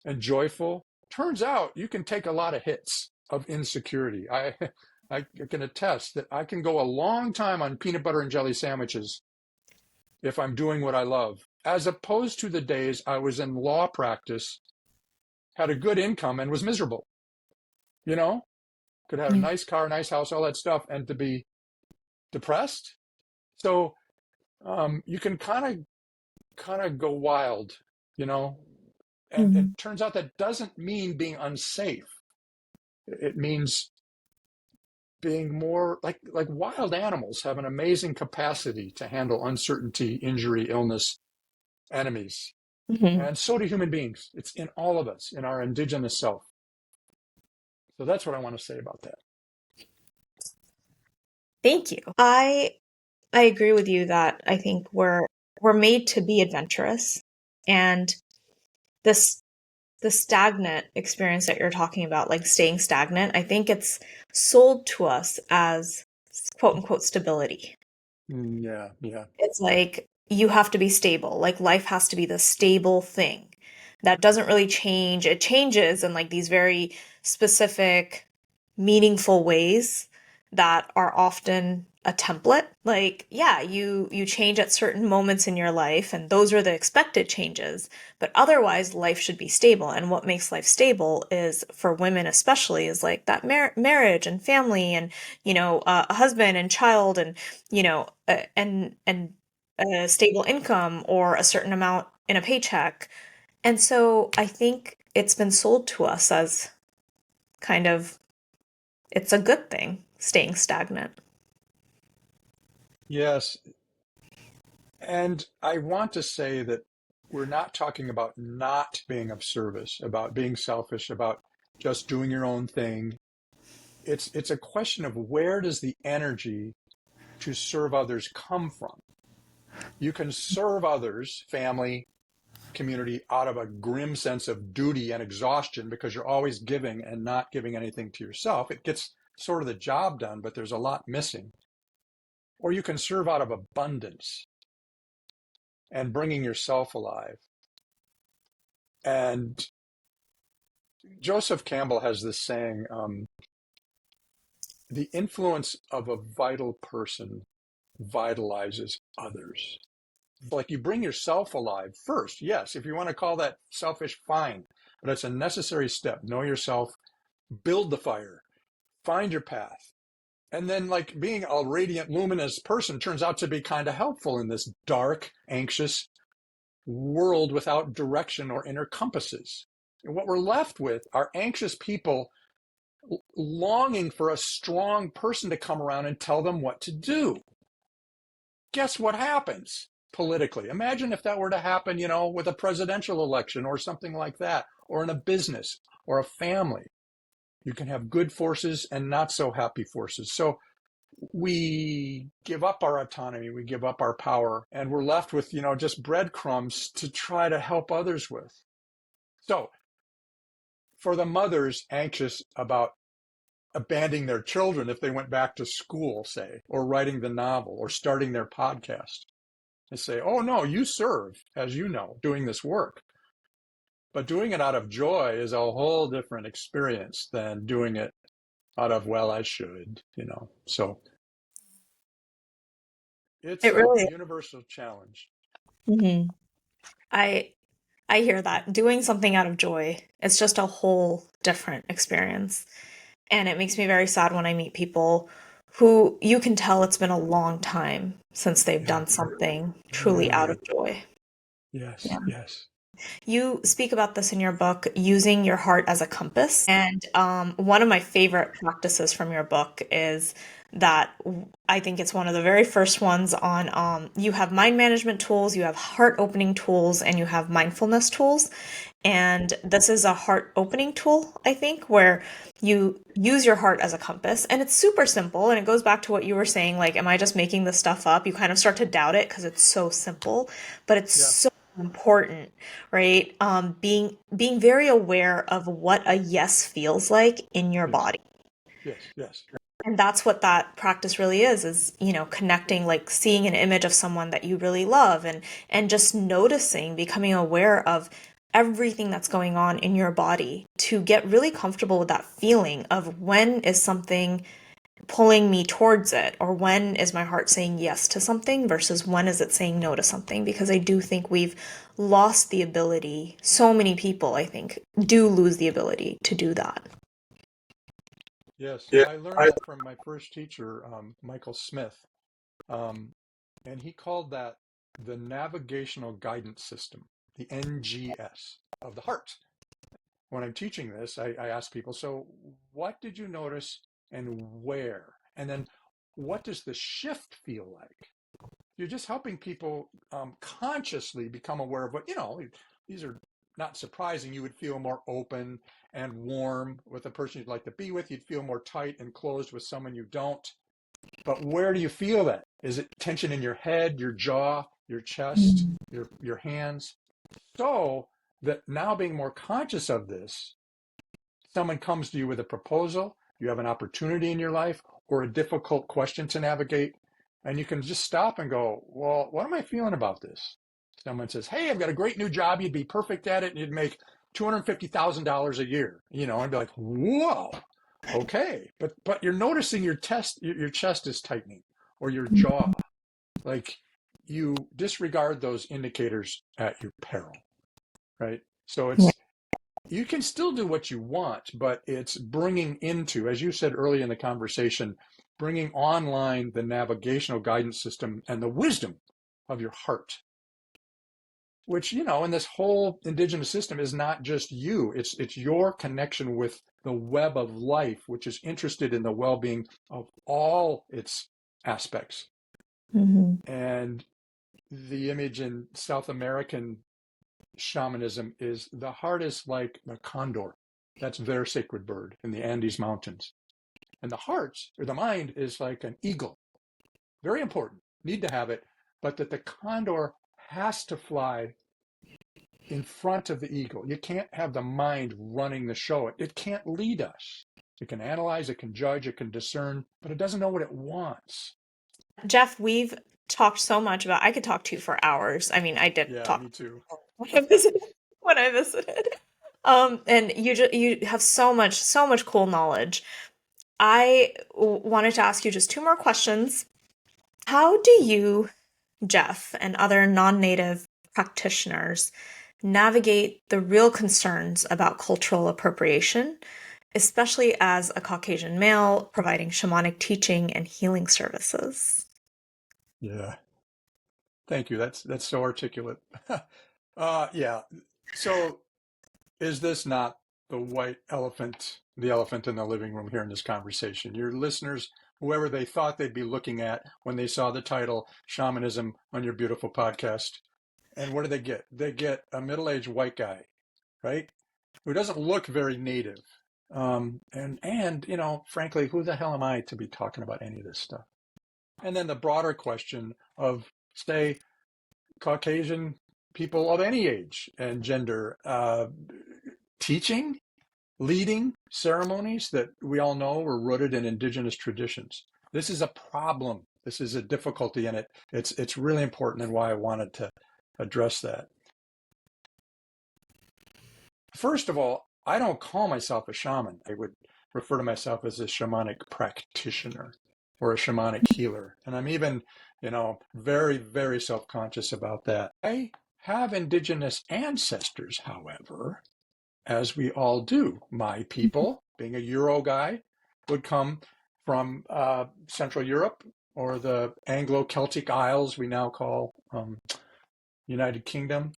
and joyful, turns out you can take a lot of hits of insecurity. I can attest that I can go a long time on peanut butter and jelly sandwiches if I'm doing what I love, as opposed to the days I was in law practice, had a good income and was miserable. Could have a nice car, nice house, all that stuff, and to be depressed. So you can kind of go wild, and it turns out that doesn't mean being unsafe. It means being more like wild animals have an amazing capacity to handle uncertainty, injury, illness, enemies. Hmm. And so do human beings. It's in all of us, in our indigenous self. So that's what I want to say about that. Thank you. I agree with you that I think we're made to be adventurous, and this the stagnant experience that you're talking about, like staying stagnant, I think it's sold to us as quote unquote stability. Yeah, yeah. It's like you have to be stable. Like life has to be the stable thing that doesn't really change. It changes in like these very specific, meaningful ways that are often a template. Like, yeah, you change at certain moments in your life and those are the expected changes, but otherwise life should be stable. And what makes life stable is for women especially is like that marriage and family and a husband and child and and a stable income or a certain amount in a paycheck. And so I think it's been sold to us as kind of it's a good thing staying stagnant. Yes. And I want to say that we're not talking about not being of service, about being selfish, about just doing your own thing. It's a question of where does the energy to serve others come from? You can serve others, family, community, out of a grim sense of duty and exhaustion because you're always giving and not giving anything to yourself. It gets sort of the job done, but there's a lot missing. Or you can serve out of abundance and bringing yourself alive. And Joseph Campbell has this saying, the influence of a vital person vitalizes others. Like you bring yourself alive first. Yes, if you want to call that selfish, fine. But it's a necessary step. Know yourself, build the fire, find your path. And then like being a radiant, luminous person turns out to be kind of helpful in this dark, anxious world without direction or inner compasses. And what we're left with are anxious people longing for a strong person to come around and tell them what to do. Guess what happens politically? Imagine if that were to happen, with a presidential election or something like that, or in a business or a family. You can have good forces and not so happy forces. So we give up our autonomy, we give up our power, and we're left with, just breadcrumbs to try to help others with. So for the mothers anxious about abandoning their children if they went back to school, say, or writing the novel or starting their podcast, they say, oh no, you serve, as you know, doing this work. But doing it out of joy is a whole different experience than doing it out of, well, I should, So it's It a really. universal challenge. Hmm. I I hear that. Doing something out of joy, it's just a whole different experience. And it makes me very sad when I meet people who you can tell it's been a long time since they've Yeah. done something truly out Mm. of joy. Yes, Yeah. yes. You speak about this in your book, using your heart as a compass. And one of my favorite practices from your book is that I think it's one of the very first ones on you have mind management tools, you have heart opening tools, and you have mindfulness tools. And this is a heart opening tool, I think, where you use your heart as a compass. And it's super simple. And it goes back to what you were saying, like, am I just making this stuff up? You kind of start to doubt it because it's so simple, but it's Yeah. so important, right? Being very aware of what a yes feels like in your Yes, body. yes, yes. And that's what that practice really is, connecting, like seeing an image of someone that you really love and just noticing, becoming aware of everything that's going on in your body to get really comfortable with that feeling of when is something pulling me towards it, or when is my heart saying yes to something versus when is it saying no to something. Because I do think we've lost the ability, so many people, I think, do lose the ability to do that. Yes, Yeah. I learned that from my first teacher, Michael Smith, um, and he called that the navigational guidance system, the NGS of the heart. When I'm teaching this, I ask people, so what did you notice and where And then what does the shift feel like? You're just helping people consciously become aware of what, these are not surprising. You would feel more open and warm with a person you'd like to be with. You'd feel more tight and closed with someone you don't. But where do you feel that? Is it tension in your head, your jaw, your chest, your hands? So that now being more conscious of this, someone comes to you with a proposal, you have an opportunity in your life or a difficult question to navigate, and you can just stop and go, well, what am I feeling about this? Someone says, hey, I've got a great new job. You'd be perfect at it, and you'd make $250,000 a year. I'd be like, whoa, okay. But you're noticing your chest is tightening, or your jaw. Like, you disregard those indicators at your peril, right? So you can still do what you want, but it's bringing into, as you said early in the conversation, bringing online the navigational guidance system and the wisdom of your heart, which, in this whole indigenous system is not just you. It's your connection with the web of life, which is interested in the well-being of all its aspects. Mm-hmm. And the image in South American shamanism is the heart is like a condor. That's their sacred bird in the Andes Mountains. And the heart, or the mind, is like an eagle. Very important. Need to have it. But that the condor has to fly in front of the eagle. You can't have the mind running the show. It can't lead us. It can analyze, it can judge, it can discern, but it doesn't know what it wants. Jeff, we've talked so much about, I could talk to you for hours. I mean, I did talk Me too. when I visited. And you have so much cool knowledge. I wanted to ask you just two more questions. How do you, Jeff, and other non-native practitioners navigate the real concerns about cultural appropriation, especially as a Caucasian male providing shamanic teaching and healing services? Yeah. Thank you. That's so articulate. Yeah. So is this not the elephant in the living room here in this conversation? Your listeners, whoever they thought they'd be looking at when they saw the title Shamanism on your beautiful podcast. And what do they get? They get a middle-aged white guy, right? Who doesn't look very native. And frankly, who the hell am I to be talking about any of this stuff? And then the broader question of, say, Caucasian people of any age and gender teaching, leading ceremonies that we all know were rooted in indigenous traditions. This is a problem. This is a difficulty in it. It's really important, and why I wanted to address that. First of all, I don't call myself a shaman. I would refer to myself as a shamanic practitioner or a shamanic healer. And I'm even, very, very self-conscious about that. I have indigenous ancestors, however, as we all do. My people, being a Euro guy, would come from Central Europe or the Anglo-Celtic Isles we now call United Kingdom.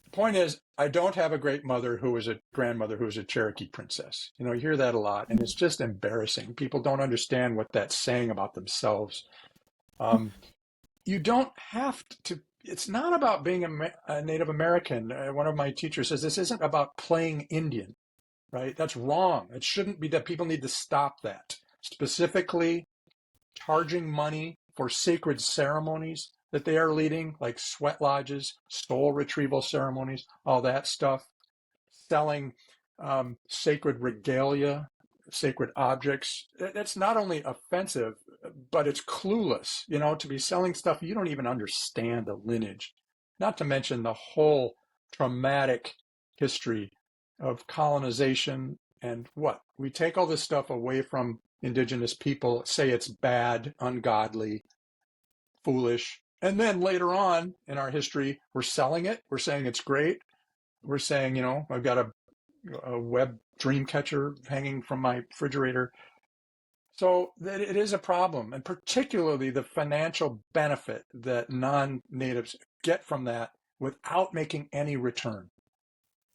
The point is, I don't have a great mother who was a grandmother who was a Cherokee princess. You hear that a lot, and it's just embarrassing. People don't understand what that's saying about themselves. You don't have to, it's not about being a Native American. One of my teachers says this isn't about playing Indian, right? That's wrong. It shouldn't be that. People need to stop that. Specifically, charging money for sacred ceremonies that they are leading, like sweat lodges, soul retrieval ceremonies, all that stuff, selling sacred regalia, sacred objects. That's not only offensive, but it's clueless, to be selling stuff you don't even understand the lineage, not to mention the whole traumatic history of colonization and what we take all this stuff away from indigenous people, say it's bad, ungodly, foolish. And then later on in our history, we're selling it. We're saying it's great. We're saying, I've got a web dream catcher hanging from my refrigerator. So that it is a problem, and particularly the financial benefit that non-natives get from that without making any return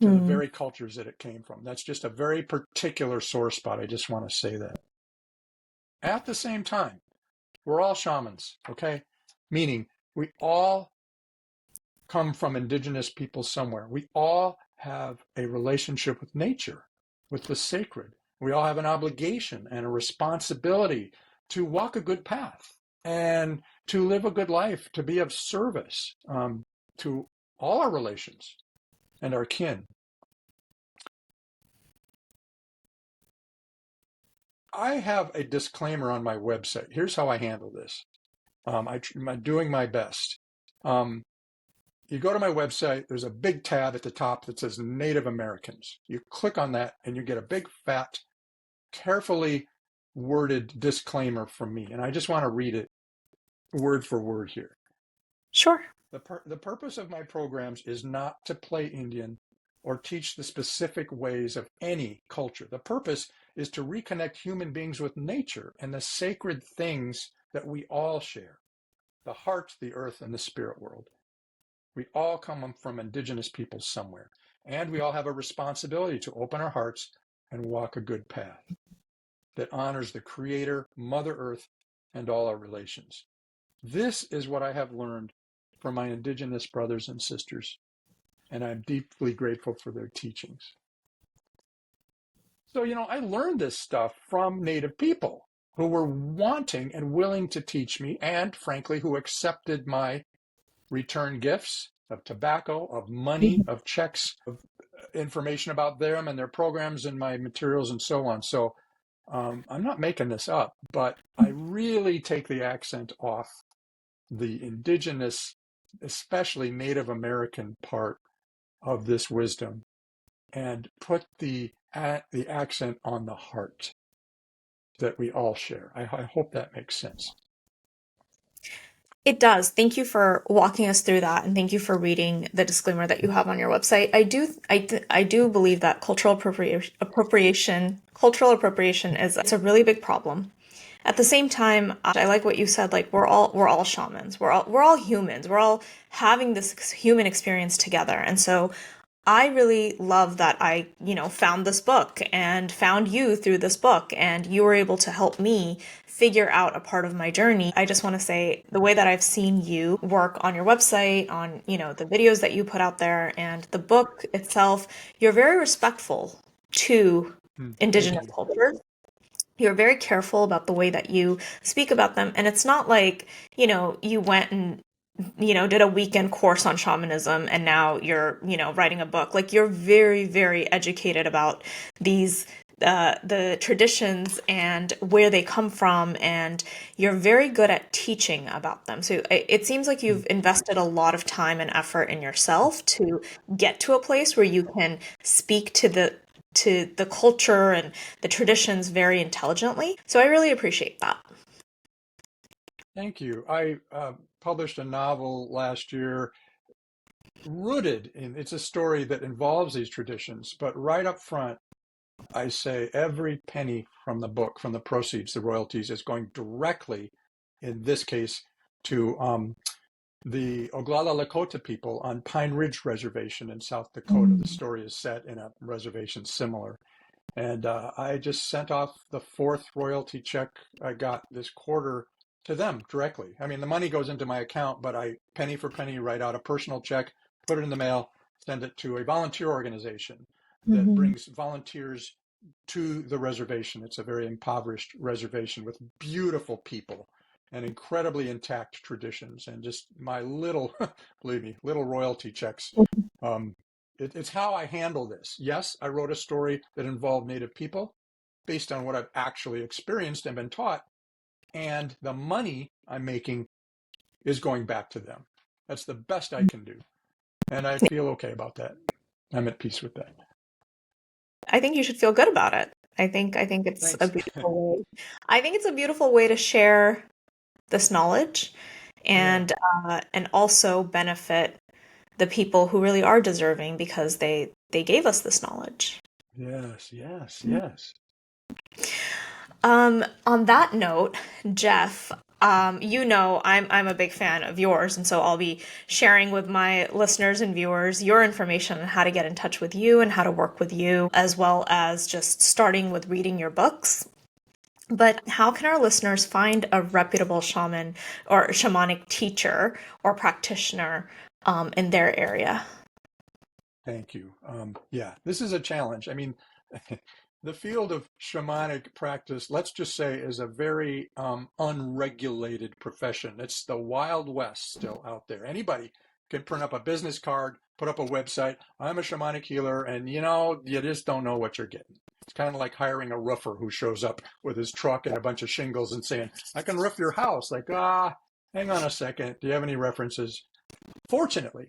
to the very cultures that it came from. That's just a very particular sore spot. I just want to say that. At the same time, we're all shamans, okay? Meaning we all come from indigenous people somewhere. We all have a relationship with nature, with the sacred. We all have an obligation and a responsibility to walk a good path and to live a good life, to be of service to all our relations and our kin. I have a disclaimer on my website. Here's how I handle this. I'm doing my best. You go to my website, there's a big tab at the top that says Native Americans. You click on that and you get a big, fat, carefully worded disclaimer from me. And I just want to read it word for word here. Sure. The purpose of my programs is not to play Indian or teach the specific ways of any culture. The purpose is to reconnect human beings with nature and the sacred things that we all share, the heart, the earth, and the spirit world. We all come from indigenous peoples somewhere, and we all have a responsibility to open our hearts and walk a good path that honors the Creator, Mother Earth, and all our relations. This is what I have learned from my indigenous brothers and sisters, and I'm deeply grateful for their teachings. So, I learned this stuff from Native people who were wanting and willing to teach me, and frankly, who accepted my return gifts of tobacco, of money, of checks, of information about them and their programs and my materials and so on. So I'm not making this up, but I really take the accent off the indigenous, especially Native American part of this wisdom and put the accent on the heart that we all share. I hope that makes sense. It does. Thank you for walking us through that, and thank you for reading the disclaimer that you have on your website. I do believe that cultural appropriation is it's a really big problem. At the same time, I like what you said. Like we're all shamans. We're all humans. We're all having this human experience together, and so I really love that I, found this book and found you through this book, and you were able to help me figure out a part of my journey. I just want to say the way that I've seen you work on your website, on, the videos that you put out there and the book itself, you're very respectful to indigenous cultures. You're very careful about the way that you speak about them. And it's not like, you went and did a weekend course on shamanism and now you're, writing a book. Like you're very, very educated about these, the traditions and where they come from, and you're very good at teaching about them. So it seems like you've invested a lot of time and effort in yourself to get to a place where you can speak to the culture and the traditions very intelligently. So I really appreciate that. Thank you. I published a novel last year rooted in, it's a story that involves these traditions, but right up front, I say every penny from the book, from the proceeds, the royalties, is going directly, in this case, to the Oglala Lakota people on Pine Ridge Reservation in South Dakota. The story is set in a reservation similar. And I just sent off the fourth royalty check I got this quarter to them directly. I mean, the money goes into my account, but I penny for penny write out a personal check, put it in the mail, send it to a volunteer organization that brings volunteers to the reservation. It's a very impoverished reservation with beautiful people and incredibly intact traditions, and just my little, believe me, little royalty checks. It's how I handle this. Yes, I wrote a story that involved Native people based on what I've actually experienced and been taught, and the money I'm making is going back to them. That's the best I can do, and I feel okay about that. I'm at peace with that. I think you should feel good about it. I think it's Thanks. a beautiful way. I think it's a beautiful way to share this knowledge and also benefit the people who really are deserving because they gave us this knowledge. Yes. On that note, Jeff, I'm a big fan of yours, and so I'll be sharing with my listeners and viewers your information on how to get in touch with you and how to work with you, as well as just starting with reading your books. But how can our listeners find a reputable shaman or shamanic teacher or practitioner in their area? Thank you. Yeah, this is a challenge. I mean, the field of shamanic practice, let's just say, is a very unregulated profession. It's the Wild West still out there. Anybody can print up a business card, put up a website. I'm a shamanic healer, and you just don't know what you're getting. It's kind of like hiring a roofer who shows up with his truck and a bunch of shingles and saying, I can roof your house. Like, hang on a second. Do you have any references? Fortunately,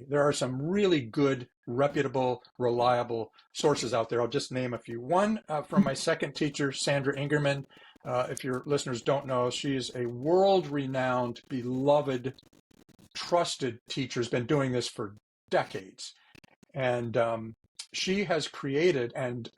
there are some really good, reputable, reliable sources out there. I'll just name a few. One from my second teacher, Sandra Ingerman. If your listeners don't know, she's a world-renowned, beloved, trusted teacher, has been doing this for decades. And she has created and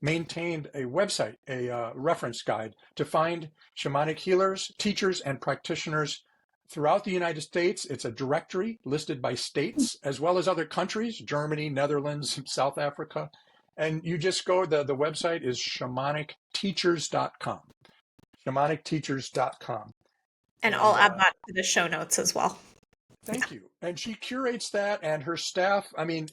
maintained a website, a reference guide to find shamanic healers, teachers, and practitioners throughout the United States. It's a directory listed by states as well as other countries, Germany, Netherlands, South Africa. And you just go, the website is shamanicteachers.com. Shamanicteachers.com. And I'll add that to the show notes as well. Thank you. And she curates that, and her staff, I mean,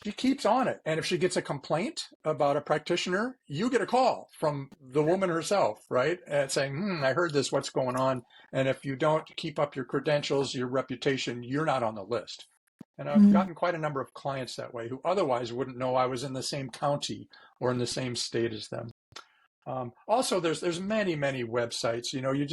she keeps on it. And if she gets a complaint about a practitioner, you get a call from the woman herself, right? And saying, I heard this, what's going on? And if you don't keep up your credentials, your reputation, you're not on the list. And I've gotten quite a number of clients that way who otherwise wouldn't know I was in the same county or in the same state as them. Also, there's many, many websites. You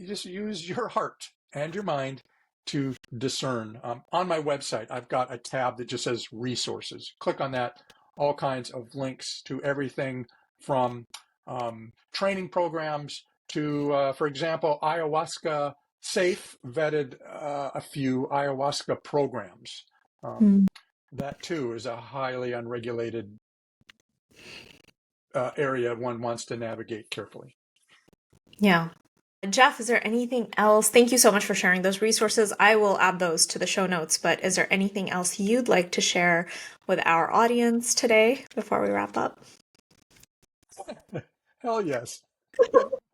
just use your heart and your mind to discern. On my website, I've got a tab that just says resources. Click on that. All kinds of links to everything from training programs to, for example, ayahuasca, safe, vetted a few ayahuasca programs. That too is a highly unregulated area one wants to navigate carefully. Yeah. Jeff, is there anything else? Thank you so much for sharing those resources. I will add those to the show notes, but is there anything else you'd like to share with our audience today before we wrap up? Hell yes.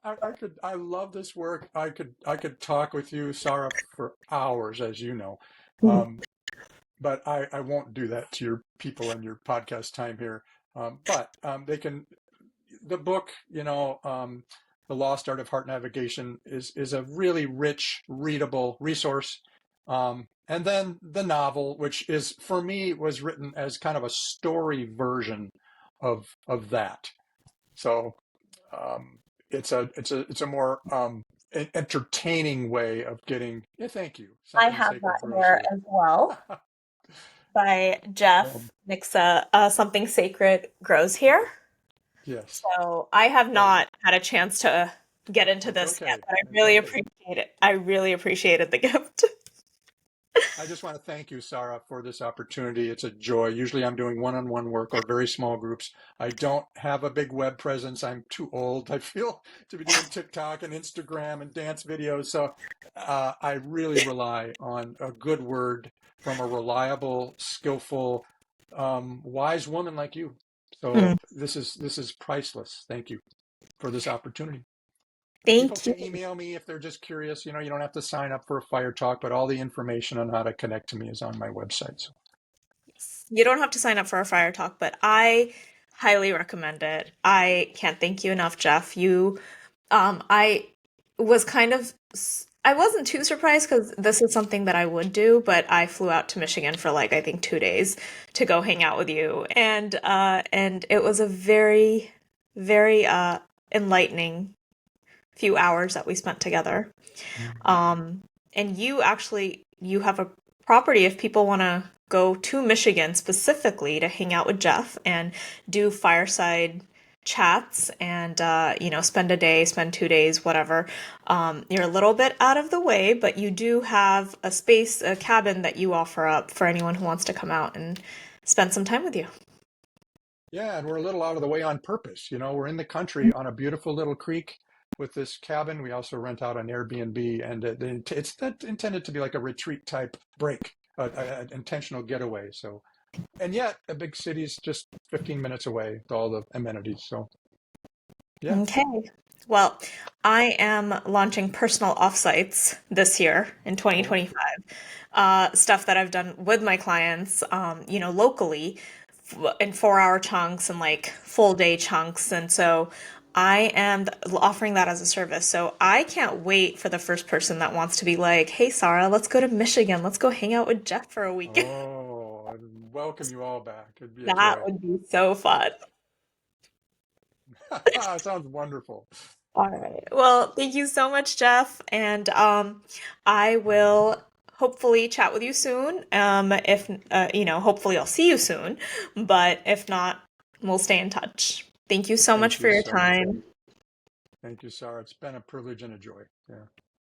I love this work. I could talk with you, Sara, for hours, as you know. But I won't do that to your people and your podcast time here. But they can, the book, The Lost Art of Heart Navigation is a really rich, readable resource. And then the novel, which is, for me, was written as kind of a story version of that. So it's a more entertaining way of getting. Yeah, thank you. I have that here as well. By Jeff Nixa, Something Sacred Grows Here. Yes. So I have not had a chance to get into this yet, but I really appreciate it. I really appreciated the gift. I just want to thank you, Sara, for this opportunity. It's a joy. Usually I'm doing one-on-one work or very small groups. I don't have a big web presence. I'm too old, I feel, to be doing TikTok and Instagram and dance videos. So I really rely on a good word from a reliable, skillful, wise woman like you. So this is priceless. Thank you for this opportunity. People can email me if they're just curious. You don't have to sign up for a fire talk, but all the information on how to connect to me is on my website. So. You don't have to sign up for a fire talk, but I highly recommend it. I can't thank you enough, Jeff. I wasn't too surprised because this is something that I would do, but I flew out to Michigan for I think 2 days to go hang out with you. And it was a very, very enlightening few hours that we spent together. And you have a property if people want to go to Michigan specifically to hang out with Jeff and do fireside chats and, spend a day, spend 2 days, whatever. You're a little bit out of the way, but you do have a cabin that you offer up for anyone who wants to come out and spend some time with you. Yeah, and we're a little out of the way on purpose. We're in the country on a beautiful little creek with this cabin. We also rent out an Airbnb, and it's intended to be like a retreat type break, an intentional getaway. So And yet, a big city is just 15 minutes away with all the amenities. So, yeah. Okay. Well, I am launching personal offsites this year in Oh, 2025. Stuff that I've done with my clients, locally in 4 hour chunks and like full day chunks. And so I am offering that as a service. So I can't wait for the first person that wants to be like, hey, Sara, let's go to Michigan. Let's go hang out with Jeff for a week. oh, I'd welcome you all back. It'd be a That joy. would be so fun. Sounds wonderful. All right. Well, thank you so much, Jeff. And I will hopefully chat with you soon. If hopefully I'll see you soon. But if not, we'll stay in touch. Thank you so much Thank for you your so much. time. Thank you, Sarah. It's been a privilege and a joy. Yeah.